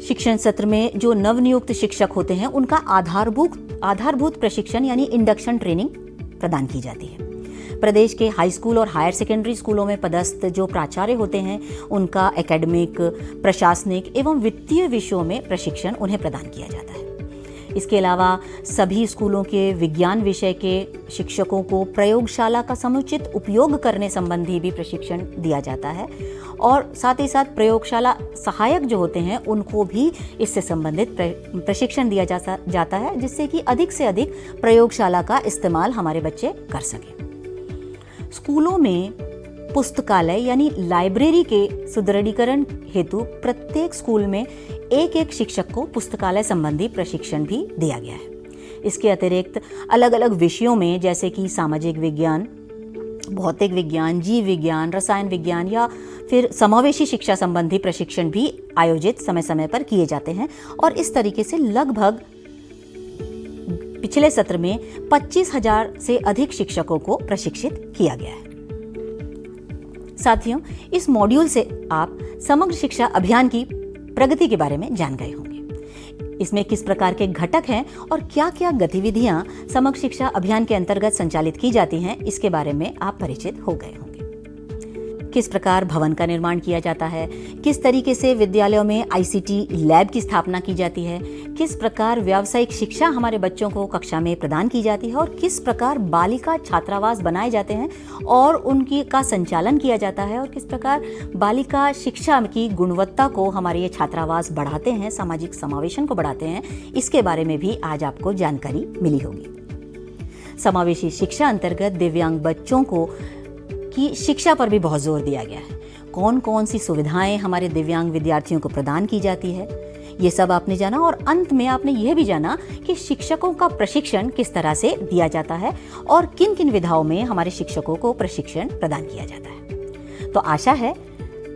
शिक्षण सत्र में जो नवनियुक्त शिक्षक होते हैं उनका आधारभूत प्रशिक्षण यानी इंडक्शन ट्रेनिंग प्रदान की जाती है। प्रदेश के हाई स्कूल और हायर सेकेंडरी स्कूलों में पदस्थ जो प्राचार्य होते हैं उनका एकेडमिक, प्रशासनिक एवं वित्तीय विषयों में प्रशिक्षण उन्हें प्रदान किया जाता है। इसके अलावा सभी स्कूलों के विज्ञान विषय के शिक्षकों को प्रयोगशाला का समुचित उपयोग करने संबंधी भी प्रशिक्षण दिया जाता है और साथ ही साथ प्रयोगशाला सहायक जो होते हैं उनको भी इससे संबंधित प्रशिक्षण दिया जाता है, जिससे कि अधिक से अधिक प्रयोगशाला का इस्तेमाल हमारे बच्चे कर सकें। स्कूलों में पुस्तकालय यानी लाइब्रेरी के सुदृढ़ीकरण हेतु प्रत्येक स्कूल में एक शिक्षक को पुस्तकालय संबंधी प्रशिक्षण भी दिया गया है। इसके अतिरिक्त अलग अलग विषयों में जैसे कि सामाजिक विज्ञान, भौतिक विज्ञान, जीव विज्ञान, रसायन विज्ञान या फिर समावेशी शिक्षा संबंधी प्रशिक्षण भी आयोजित समय समय पर किए जाते हैं और इस तरीके से लगभग पिछले सत्र में 25,000 से अधिक शिक्षकों को प्रशिक्षित किया गया है। साथियों, इस मॉड्यूल से आप समग्र शिक्षा अभियान की प्रगति के बारे में जान गए होंगे। इसमें किस प्रकार के घटक हैं और क्या क्या गतिविधियां समग्र शिक्षा अभियान के अंतर्गत संचालित की जाती हैं, इसके बारे में आप परिचित हो गए होंगे। किस प्रकार भवन का निर्माण किया जाता है, किस तरीके से विद्यालयों में आईसीटी लैब की स्थापना की जाती है, किस प्रकार व्यावसायिक शिक्षा हमारे बच्चों को कक्षा में प्रदान की जाती है और किस प्रकार बालिका छात्रावास बनाए जाते हैं और उनकी का संचालन किया जाता है और किस प्रकार बालिका शिक्षा की गुणवत्ता को हमारे ये छात्रावास बढ़ाते हैं, सामाजिक समावेशन को बढ़ाते हैं, इसके बारे में भी आज आपको जानकारी मिली होगी। समावेशी शिक्षा अंतर्गत दिव्यांग बच्चों को की शिक्षा पर भी बहुत जोर दिया गया है। कौन कौन सी सुविधाएं हमारे दिव्यांग विद्यार्थियों को प्रदान की जाती है, ये सब आपने जाना और अंत में आपने यह भी जाना कि शिक्षकों का प्रशिक्षण किस तरह से दिया जाता है और किन किन विधाओं में हमारे शिक्षकों को प्रशिक्षण प्रदान किया जाता है। तो आशा है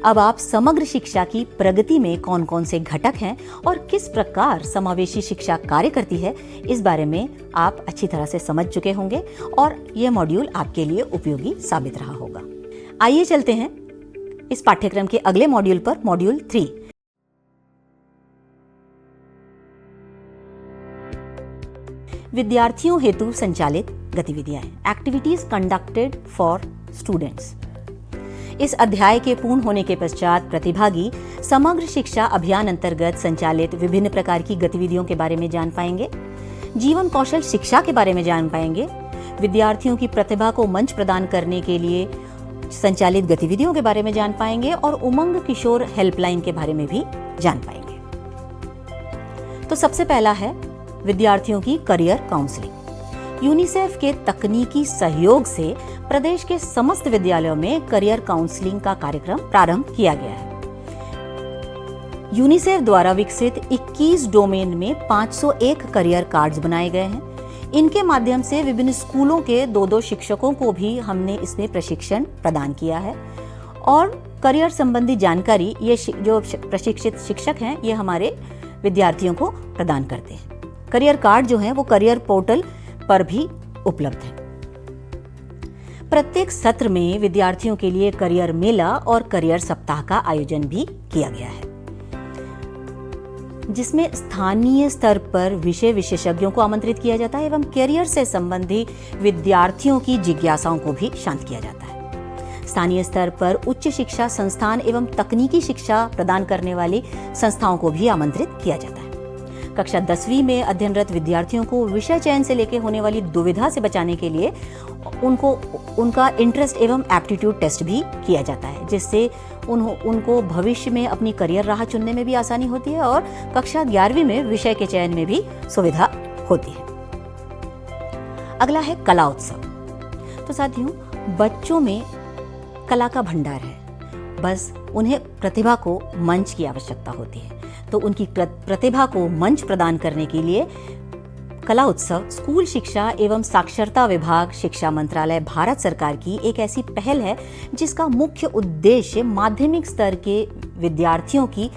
अब आप समग्र शिक्षा की प्रगति में कौन कौन से घटक हैं और किस प्रकार समावेशी शिक्षा कार्य करती है, इस बारे में आप अच्छी तरह से समझ चुके होंगे और यह मॉड्यूल आपके लिए उपयोगी साबित रहा होगा। आइए चलते हैं इस पाठ्यक्रम के अगले मॉड्यूल पर, मॉड्यूल 3। विद्यार्थियों हेतु संचालित गतिविधियां, एक्टिविटीज कंडक्टेड फॉर स्टूडेंट्स। इस अध्याय के पूर्ण होने के पश्चात प्रतिभागी समग्र शिक्षा अभियान अंतर्गत संचालित विभिन्न प्रकार की गतिविधियों के बारे में जान पाएंगे, जीवन कौशल शिक्षा के बारे में जान पाएंगे, विद्यार्थियों की प्रतिभा को मंच प्रदान करने के लिए संचालित गतिविधियों के बारे में जान पाएंगे और उमंग किशोर हेल्पलाइन के बारे में भी जान पाएंगे। तो सबसे पहला है विद्यार्थियों की करियर काउंसलिंग। यूनिसेफ के तकनीकी सहयोग से प्रदेश के समस्त विद्यालयों में करियर काउंसलिंग का कार्यक्रम प्रारंभ किया गया है। यूनिसेफ द्वारा विकसित 21 डोमेन में 501 करियर कार्ड्स बनाए गए हैं। इनके माध्यम से विभिन्न स्कूलों के 2-2 शिक्षकों को भी हमने इसमें प्रशिक्षण प्रदान किया है और करियर संबंधी जानकारी ये जो प्रशिक्षित शिक्षक हैं ये हमारे विद्यार्थियों को प्रदान करते हैं। करियर कार्ड जो हैं वो करियर पोर्टल पर भी उपलब्ध है। प्रत्येक सत्र में विद्यार्थियों के लिए करियर मेला और करियर सप्ताह का आयोजन भी किया गया है, जिसमें स्थानीय स्तर पर विषय विशेषज्ञों को आमंत्रित किया जाता है एवं करियर से संबंधी विद्यार्थियों की जिज्ञासाओं को भी शांत किया जाता है। स्थानीय स्तर पर उच्च शिक्षा संस्थान एवं तकनीकी शिक्षा प्रदान करने वाली संस्थाओं को भी आमंत्रित किया जाता है। कक्षा 10वीं में अध्ययनरत विद्यार्थियों को विषय चयन से लेकर होने वाली दुविधा से बचाने के लिए उनका इंटरेस्ट एवं एप्टीट्यूड टेस्ट भी किया जाता है, जिससे उनको भविष्य में अपनी करियर राह चुनने में भी आसानी होती है और कक्षा 11वीं में विषय के चयन में भी सुविधा होती है। अगला है कला उत्सव। तो साथियों, बच्चों में कला का भंडार है बस उन्हें प्रतिभा को मंच की आवश्यकता होती है। तो उनकी प्रतिभा को मंच प्रदान करने के लिए कला उत्सव स्कूल शिक्षा एवं साक्षरता विभाग, शिक्षा मंत्रालय, भारत सरकार की एक ऐसी पहल है जिसका मुख्य उद्देश्य माध्यमिक स्तर के विद्यार्थियों की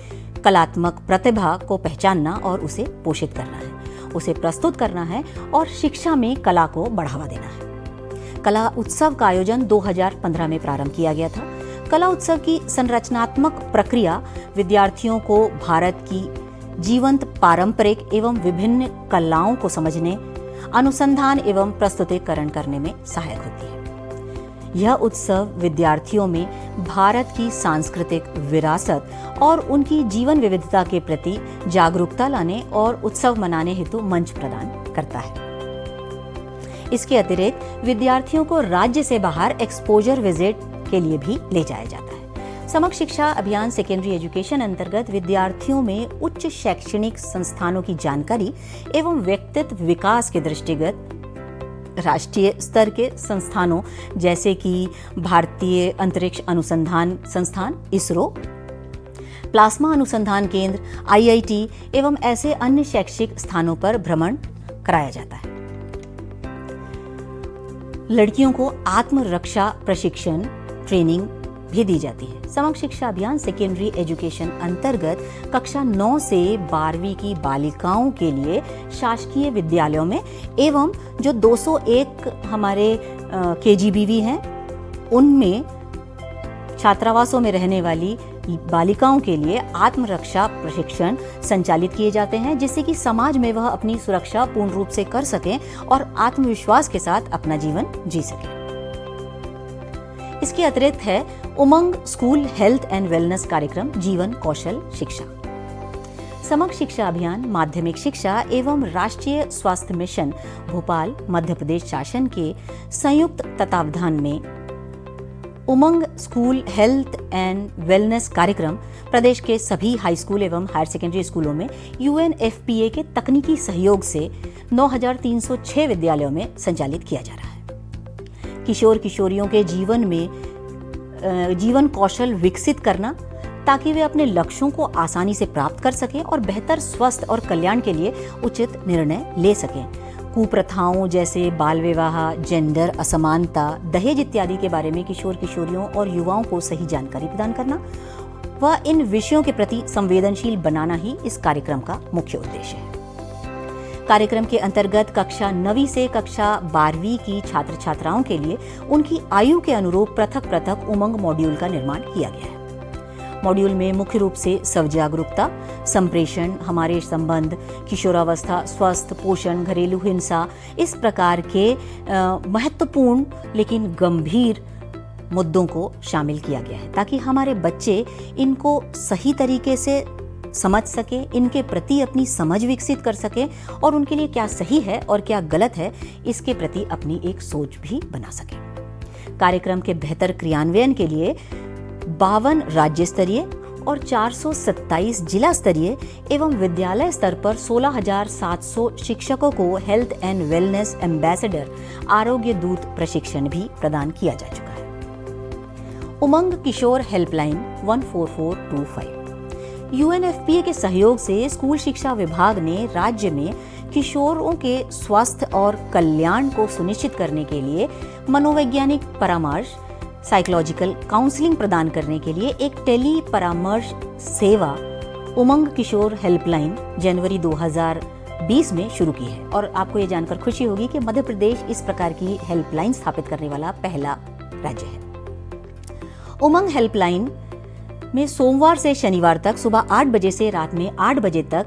कलात्मक प्रतिभा को पहचानना और उसे पोषित करना है, उसे प्रस्तुत करना है और शिक्षा में कला को बढ़ावा देना है। कला उत्सव का आयोजन 2015 में प्रारंभ किया गया था। कला उत्सव की संरचनात्मक प्रक्रिया विद्यार्थियों को भारत की जीवंत पारंपरिक एवं विभिन्न कलाओं को समझने, अनुसंधान एवं प्रस्तुतिकरण करने में सहायक होती है। यह उत्सव विद्यार्थियों में भारत की सांस्कृतिक विरासत और उनकी जीवन विविधता के प्रति जागरूकता लाने और उत्सव मनाने हेतु मंच प्रदान करता है। इसके अतिरिक्त विद्यार्थियों को राज्य से बाहर एक्सपोजर विजिट के लिए भी ले जाया जाता है। समग्र शिक्षा अभियान सेकेंडरी एजुकेशन अंतर्गत विद्यार्थियों में उच्च शैक्षणिक संस्थानों की जानकारी एवं व्यक्तित्व विकास के दृष्टिगत राष्ट्रीय स्तर के संस्थानों जैसे कि भारतीय अंतरिक्ष अनुसंधान संस्थान इसरो, प्लाज्मा अनुसंधान केंद्र IIT एवं ऐसे अन्य शैक्षिक स्थानों पर भ्रमण कराया जाता है। लड़कियों को आत्मरक्षा प्रशिक्षण ट्रेनिंग भी दी जाती है। समग्र शिक्षा अभियान सेकेंडरी एजुकेशन अंतर्गत कक्षा 9 से 12वीं की बालिकाओं के लिए शासकीय विद्यालयों में एवं जो 201 हमारे KGBV हैं उनमें छात्रावासों में रहने वाली बालिकाओं के लिए आत्मरक्षा प्रशिक्षण संचालित किए जाते हैं, जिससे कि समाज में वह अपनी सुरक्षा पूर्ण रूप से कर सकें और आत्मविश्वास के साथ अपना जीवन जी सकें। इसके अतिरिक्त है उमंग स्कूल हेल्थ एंड वेलनेस कार्यक्रम जीवन कौशल शिक्षा। समग्र शिक्षा अभियान माध्यमिक शिक्षा एवं राष्ट्रीय स्वास्थ्य मिशन भोपाल मध्य प्रदेश शासन के संयुक्त तत्वावधान में उमंग स्कूल हेल्थ एंड वेलनेस कार्यक्रम प्रदेश के सभी हाई स्कूल एवं हायर सेकेंडरी स्कूलों में UNFPA के तकनीकी सहयोग से 9306 विद्यालयों में संचालित किया जा रहा है। किशोर किशोरियों के जीवन में जीवन कौशल विकसित करना ताकि वे अपने लक्ष्यों को आसानी से प्राप्त कर सकें और बेहतर स्वस्थ और कल्याण के लिए उचित निर्णय ले सकें। कुप्रथाओं जैसे बाल विवाह, जेंडर असमानता, दहेज इत्यादि के बारे में किशोर किशोरियों और युवाओं को सही जानकारी प्रदान करना व इन विषयों के प्रति संवेदनशील बनाना ही इस कार्यक्रम का मुख्य उद्देश्य है। कार्यक्रम के अंतर्गत कक्षा 9वीं से कक्षा 12वीं की छात्र छात्राओं के लिए उनकी आयु के अनुरूप पृथक पृथक उमंग मॉड्यूल का निर्माण किया गया है। मॉड्यूल में मुख्य रूप से स्व जागरूकता, संप्रेषण, हमारे संबंध, किशोरावस्था, स्वस्थ, पोषण, घरेलू हिंसा, इस प्रकार के महत्वपूर्ण लेकिन गंभीर मुद्दों को शामिल किया गया है ताकि हमारे बच्चे इनको सही तरीके से समझ सके, इनके प्रति अपनी समझ विकसित कर सके और उनके लिए क्या सही है और क्या गलत है इसके प्रति अपनी एक सोच भी बना सके। कार्यक्रम के बेहतर क्रियान्वयन के लिए 52 राज्य स्तरीय और 427 जिला स्तरीय एवं विद्यालय स्तर पर 16,700 शिक्षकों को हेल्थ एंड वेलनेस एम्बेसडर आरोग्य दूत प्रशिक्षण भी प्रदान किया जा चुका है। उमंग किशोर हेल्पलाइन 14425 UNFPA के सहयोग से स्कूल शिक्षा विभाग ने राज्य में किशोरों के स्वास्थ्य और कल्याण को सुनिश्चित करने के लिए मनोवैज्ञानिक परामर्श, साइकोलॉजिकल काउंसलिंग प्रदान करने के लिए एक टेली परामर्श सेवा उमंग किशोर हेल्पलाइन जनवरी 2020 में शुरू की है। और आपको ये जानकर खुशी होगी कि मध्य प्रदेश इस प्रकार की हेल्पलाइन स्थापित करने वाला पहला राज्य है। उमंग हेल्पलाइन में सोमवार से शनिवार तक सुबह 8 बजे से रात में 8 बजे तक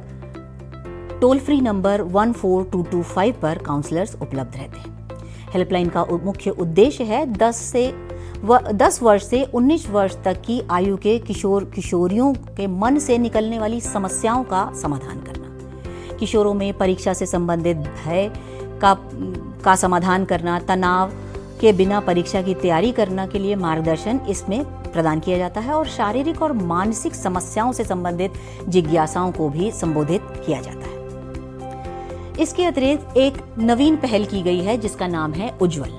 टोल फ्री नंबर 14225 पर काउंसलर्स उपलब्ध रहते हैं। हेल्पलाइन का मुख्य उद्देश्य है 10 वर्ष से 19 वर्ष तक की आयु के किशोर किशोरियों के मन से निकलने वाली समस्याओं का समाधान करना, किशोरों में परीक्षा से संबंधित भय का समाधान करना, तनाव के बिना परीक्षा की तैयारी करने के लिए मार्गदर्शन इसमें प्रदान किया जाता है और शारीरिक और मानसिक समस्याओं से संबंधित जिज्ञासाओं को भी संबोधित किया जाता है। इसके अतिरिक्त एक नवीन पहल की गई है जिसका नाम है उज्ज्वल।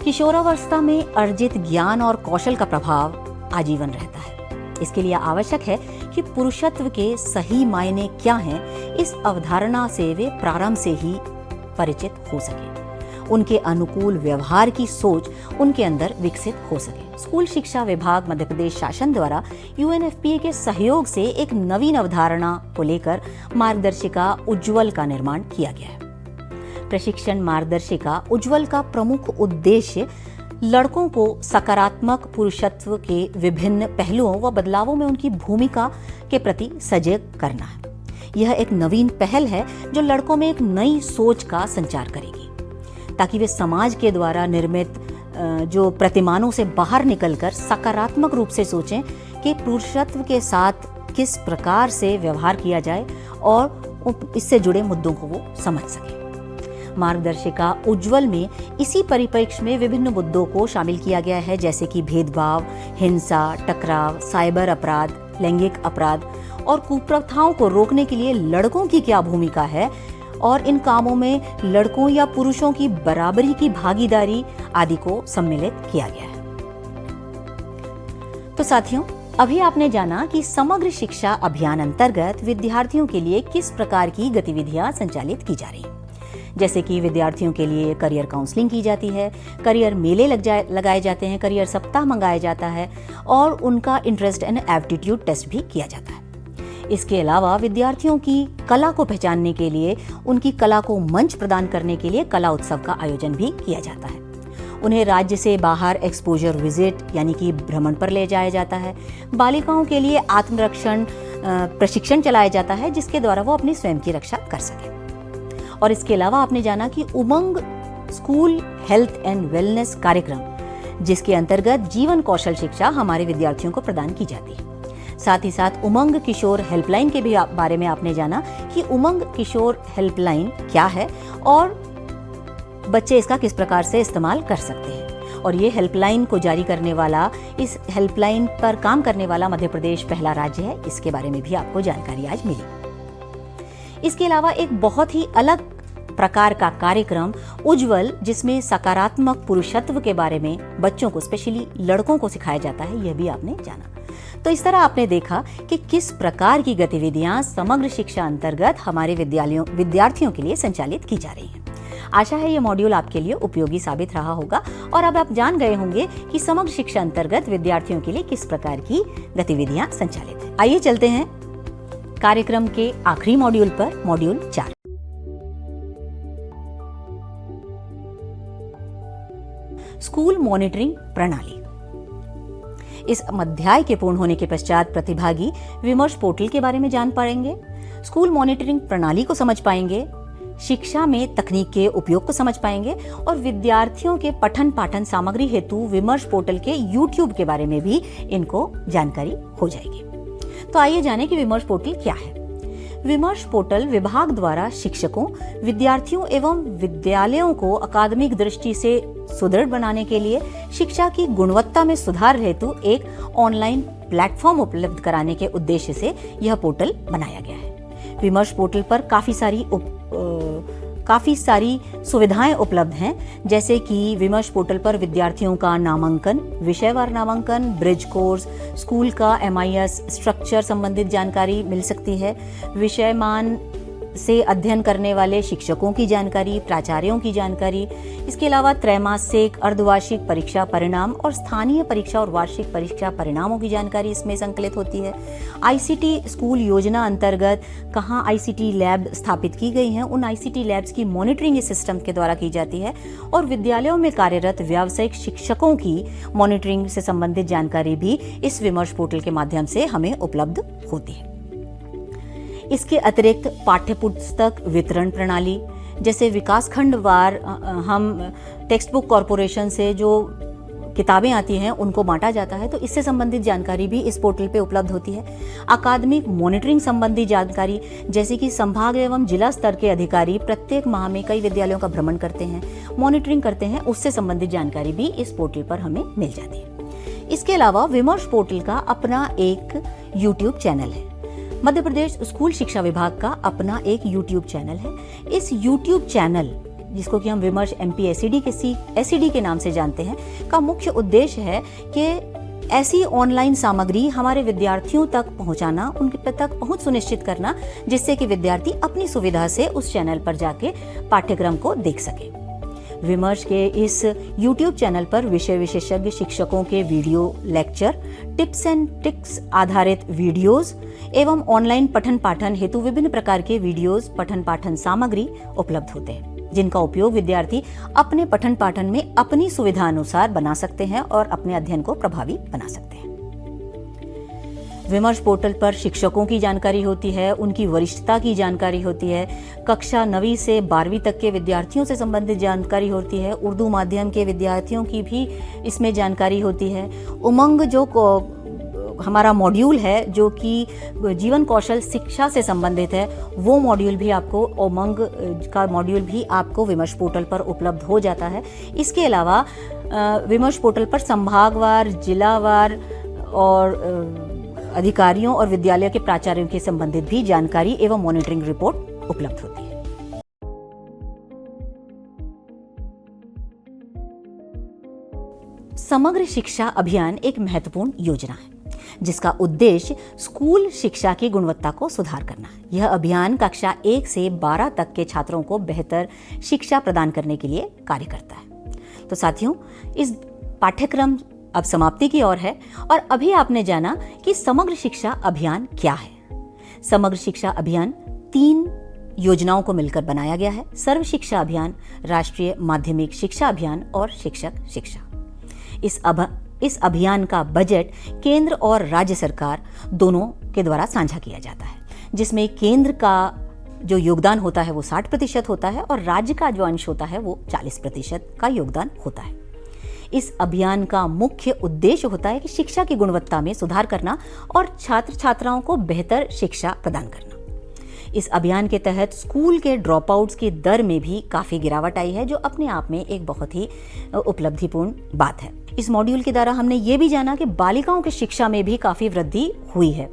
किशोरावस्था में अर्जित ज्ञान और कौशल का प्रभाव आजीवन रहता है। इसके लिए आवश्यक है कि पुरुषत्व के सही मायने क्या हैं, इस अवधारणा से वे प्रारंभ से ही परिचित हो सके, उनके अनुकूल व्यवहार की सोच उनके अंदर विकसित हो सके। स्कूल शिक्षा विभाग मध्य प्रदेश शासन द्वारा UNFPA के सहयोग से एक नवीन अवधारणा को लेकर मार्गदर्शिका उज्ज्वल का निर्माण किया गया है। प्रशिक्षण मार्गदर्शिका उज्ज्वल का प्रमुख उद्देश्य लड़कों को सकारात्मक पुरुषत्व के विभिन्न पहलुओं व बदलावों में उनकी भूमिका के प्रति सजग करना है। यह एक नवीन पहल है जो लड़कों में एक नई सोच का संचार करेगी, ताकि वे समाज के द्वारा निर्मित जो प्रतिमानों से बाहर निकलकर सकारात्मक रूप से सोचें कि पुरुषत्व के साथ किस प्रकार से व्यवहार किया जाए और इससे जुड़े मुद्दों को वो समझ सकें। मार्गदर्शिका उज्ज्वल में इसी परिप्रेक्ष्य में विभिन्न मुद्दों को शामिल किया गया है, जैसे कि भेदभाव, हिंसा, टकराव, साइबर अपराध, लैंगिक अपराध और कुप्रथाओं को रोकने के लिए लड़कों की क्या भूमिका है और इन कामों में लड़कों या पुरुषों की बराबरी की भागीदारी आदि को सम्मिलित किया गया है। तो साथियों, अभी आपने जाना कि समग्र शिक्षा अभियान अंतर्गत विद्यार्थियों के लिए किस प्रकार की गतिविधियां संचालित की जा रही हैं। जैसे कि विद्यार्थियों के लिए करियर काउंसलिंग की जाती है, करियर मेले लगाए जाते हैं, करियर सप्ताह मंगाया जाता है और उनका इंटरेस्ट एंड एप्टीट्यूड टेस्ट भी किया जाता है। इसके अलावा विद्यार्थियों की कला को पहचानने के लिए, उनकी कला को मंच प्रदान करने के लिए कला उत्सव का आयोजन भी किया जाता है। उन्हें राज्य से बाहर एक्सपोजर विजिट यानी कि भ्रमण पर ले जाया जाता है। बालिकाओं के लिए आत्मरक्षण प्रशिक्षण चलाया जाता है, जिसके द्वारा वो अपनी स्वयं की रक्षा कर सके। और इसके अलावा आपने जाना कि उमंग स्कूल हेल्थ एंड वेलनेस कार्यक्रम, जिसके अंतर्गत जीवन कौशल शिक्षा हमारे विद्यार्थियों को प्रदान की जाती है। साथ ही साथ उमंग किशोर हेल्पलाइन के भी बारे में आपने जाना कि उमंग किशोर हेल्पलाइन क्या है और बच्चे इसका किस प्रकार से इस्तेमाल कर सकते हैं। और ये हेल्पलाइन को जारी करने वाला, इस हेल्पलाइन पर काम करने वाला मध्य प्रदेश पहला राज्य है। इसके बारे में भी आपको जानकारी आज मिली। इसके अलावा एक बहुत ही अलग प्रकार का कार्यक्रम उज्ज्वल, जिसमें सकारात्मक पुरुषत्व के बारे में बच्चों को, स्पेशली लड़कों को सिखाया जाता है, यह भी आपने जाना। तो इस तरह आपने देखा कि किस प्रकार की गतिविधियां समग्र शिक्षा अंतर्गत हमारे विद्यार्थियों के लिए संचालित की जा रही हैं। आशा है ये मॉड्यूल आपके लिए उपयोगी साबित रहा होगा और अब आप जान गए होंगे कि समग्र शिक्षा अंतर्गत विद्यार्थियों के लिए किस प्रकार की गतिविधियां संचालित हैं। आइए चलते हैं कार्यक्रम के आखिरी मॉड्यूल पर, मॉड्यूल 4। स्कूल मॉनिटरिंग प्रणाली। इस अध्याय के पूर्ण होने के पश्चात प्रतिभागी विमर्श पोर्टल के बारे में जान पाएंगे, स्कूल मॉनिटरिंग प्रणाली को समझ पाएंगे, शिक्षा में तकनीक के उपयोग को समझ पाएंगे और विद्यार्थियों के पठन पाठन सामग्री हेतु विमर्श पोर्टल के YouTube के बारे में भी इनको जानकारी हो जाएगी। तो आइए जानें कि विमर्श पोर्टल क्या है। विमर्श पोर्टल विभाग द्वारा शिक्षकों, विद्यार्थियों एवं विद्यालयों को अकादमिक दृष्टि से सुदृढ़ बनाने के लिए शिक्षा की गुणवत्ता में सुधार हेतु एक ऑनलाइन प्लेटफॉर्म उपलब्ध कराने के उद्देश्य से यह पोर्टल बनाया गया है। विमर्श पोर्टल पर काफी सारी सुविधाएं उपलब्ध हैं, जैसे कि विमर्श पोर्टल पर विद्यार्थियों का नामांकन, विषयवार नामांकन, ब्रिज कोर्स, स्कूल का MIS स्ट्रक्चर संबंधित जानकारी मिल सकती है, विषयमान से अध्ययन करने वाले शिक्षकों की जानकारी, प्राचार्यों की जानकारी। इसके अलावा त्रैमासिक, अर्धवार्षिक परीक्षा परिणाम और स्थानीय परीक्षा और वार्षिक परीक्षा परिणामों की जानकारी इसमें संकलित होती है। ICT स्कूल योजना अंतर्गत कहाँ ICT लैब स्थापित की गई हैं, उन ICT लैब्स की मॉनिटरिंग इस सिस्टम के द्वारा की जाती है और विद्यालयों में कार्यरत व्यावसायिक शिक्षकों की मॉनिटरिंग से संबंधित जानकारी भी इस विमर्श पोर्टल के माध्यम से हमें उपलब्ध होती है। इसके अतिरिक्त पाठ्यपुस्तक वितरण प्रणाली, जैसे विकासखंड वार हम टेक्स्ट बुक कॉरपोरेशन से जो किताबें आती हैं उनको बांटा जाता है, तो इससे संबंधित जानकारी भी इस पोर्टल पे उपलब्ध होती है। अकादमिक मॉनिटरिंग संबंधी जानकारी, जैसे कि संभाग एवं जिला स्तर के अधिकारी प्रत्येक माह में कई विद्यालयों का भ्रमण करते हैं, मॉनिटरिंग करते हैं, उससे संबंधित जानकारी भी इस पोर्टल पर हमें मिल जाती है। इसके अलावा विमर्श पोर्टल का अपना एक YouTube चैनल है। मध्य प्रदेश स्कूल शिक्षा विभाग का अपना एक YouTube चैनल है। इस YouTube चैनल, जिसको कि हम विमर्श MP SED के नाम से जानते हैं, का मुख्य उद्देश्य है कि ऐसी ऑनलाइन सामग्री हमारे विद्यार्थियों तक पहुंचाना, उनके तक पहुंच सुनिश्चित करना, जिससे कि विद्यार्थी अपनी सुविधा से उस चैनल पर जाके पाठ्यक्रम को देख सके। विमर्श के इस YouTube चैनल पर विषय विशेषज्ञ शिक्षकों के video lecture, tips and tricks आधारित वीडियोस एवं ऑनलाइन पठन पाठन हेतु विभिन्न प्रकार के वीडियोस, पठन पाठन सामग्री उपलब्ध होते हैं, जिनका उपयोग विद्यार्थी अपने पठन पाठन में अपनी सुविधा अनुसार बना सकते हैं और अपने अध्ययन को प्रभावी बना सकते हैं। विमर्श पोर्टल पर शिक्षकों की जानकारी होती है, उनकी वरिष्ठता की जानकारी होती है, कक्षा 9वीं से 12वीं तक के विद्यार्थियों से संबंधित जानकारी होती है, उर्दू माध्यम के विद्यार्थियों की भी इसमें जानकारी होती है। उमंग जो हमारा मॉड्यूल है जो कि जीवन कौशल शिक्षा से संबंधित है, वो मॉड्यूल भी आपको, उमंग का मॉड्यूल भी आपको विमर्श पोर्टल पर उपलब्ध हो जाता है। इसके अलावा विमर्श पोर्टल पर संभागवार, जिलावार और अधिकारियों और विद्यालय के प्राचार्यों के संबंधित भी जानकारी एवं मॉनिटरिंग रिपोर्ट उपलब्ध होती है। समग्र शिक्षा अभियान एक महत्वपूर्ण योजना है जिसका उद्देश्य स्कूल शिक्षा की गुणवत्ता को सुधार करना है। यह अभियान कक्षा 1 से 12 तक के छात्रों को बेहतर शिक्षा प्रदान करने के लिए कार्य करता है। तो साथियों, इस पाठ्यक्रम अब समाप्ति की ओर है और अभी आपने जाना कि समग्र शिक्षा अभियान क्या है। समग्र शिक्षा अभियान 3 योजनाओं को मिलकर बनाया गया है: सर्व शिक्षा अभियान, राष्ट्रीय माध्यमिक शिक्षा अभियान और शिक्षक शिक्षा। इस अभियान का बजट केंद्र और राज्य सरकार दोनों के द्वारा साझा किया जाता है, जिसमें केंद्र का जो योगदान होता है वो 60% होता है और राज्य का जो अंश होता है वो 40% का योगदान होता है। इस अभियान का मुख्य उद्देश्य होता है कि शिक्षा की गुणवत्ता में सुधार करना और छात्र छात्राओं को बेहतर शिक्षा प्रदान करना। इस अभियान के तहत स्कूल के ड्रॉप आउट्स की दर में भी काफ़ी गिरावट आई है, जो अपने आप में एक बहुत ही उपलब्धिपूर्ण बात है। इस मॉड्यूल के द्वारा हमने ये भी जाना कि बालिकाओं की शिक्षा में भी काफ़ी वृद्धि हुई है।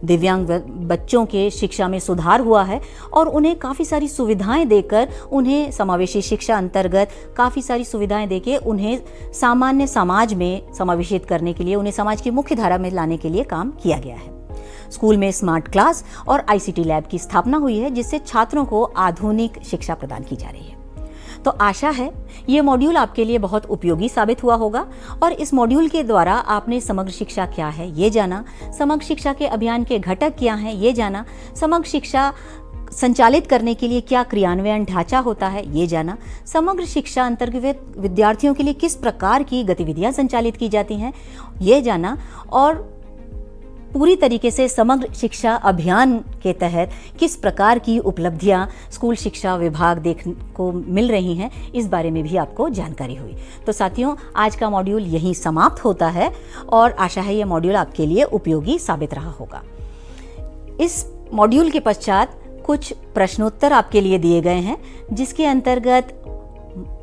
दिव्यांग बच्चों के शिक्षा में सुधार हुआ है और उन्हें काफ़ी सारी सुविधाएं देकर, उन्हें समावेशी शिक्षा अंतर्गत काफ़ी सारी सुविधाएं देके उन्हें सामान्य समाज में समावेशित करने के लिए, उन्हें समाज की मुख्य धारा में लाने के लिए काम किया गया है। स्कूल में स्मार्ट क्लास और ICT लैब की स्थापना हुई है, जिससे छात्रों को आधुनिक शिक्षा प्रदान की जा रही है। तो आशा है ये मॉड्यूल आपके लिए बहुत उपयोगी साबित हुआ होगा और इस मॉड्यूल के द्वारा आपने समग्र शिक्षा क्या है ये जाना, समग्र शिक्षा के अभियान के घटक क्या हैं ये जाना, समग्र शिक्षा संचालित करने के लिए क्या क्रियान्वयन ढांचा होता है ये जाना, समग्र शिक्षा अंतर्गत विद्यार्थियों के लिए किस प्रकार की गतिविधियां संचालित की जाती हैं ये जाना और पूरी तरीके से समग्र शिक्षा अभियान के तहत किस प्रकार की उपलब्धियां स्कूल शिक्षा विभाग देखने को मिल रही हैं, इस बारे में भी आपको जानकारी हुई। तो साथियों, आज का मॉड्यूल यहीं समाप्त होता है और आशा है यह मॉड्यूल आपके लिए उपयोगी साबित रहा होगा। इस मॉड्यूल के पश्चात कुछ प्रश्नोत्तर आपके लिए दिए गए हैं, जिसके अंतर्गत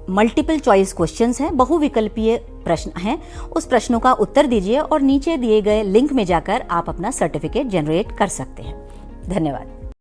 मल्टीपल चॉइस क्वेश्चंस हैं, बहुविकल्पीय प्रश्न हैं। उस प्रश्नों का उत्तर दीजिए और नीचे दिए गए लिंक में जाकर आप अपना सर्टिफिकेट जनरेट कर सकते हैं। धन्यवाद।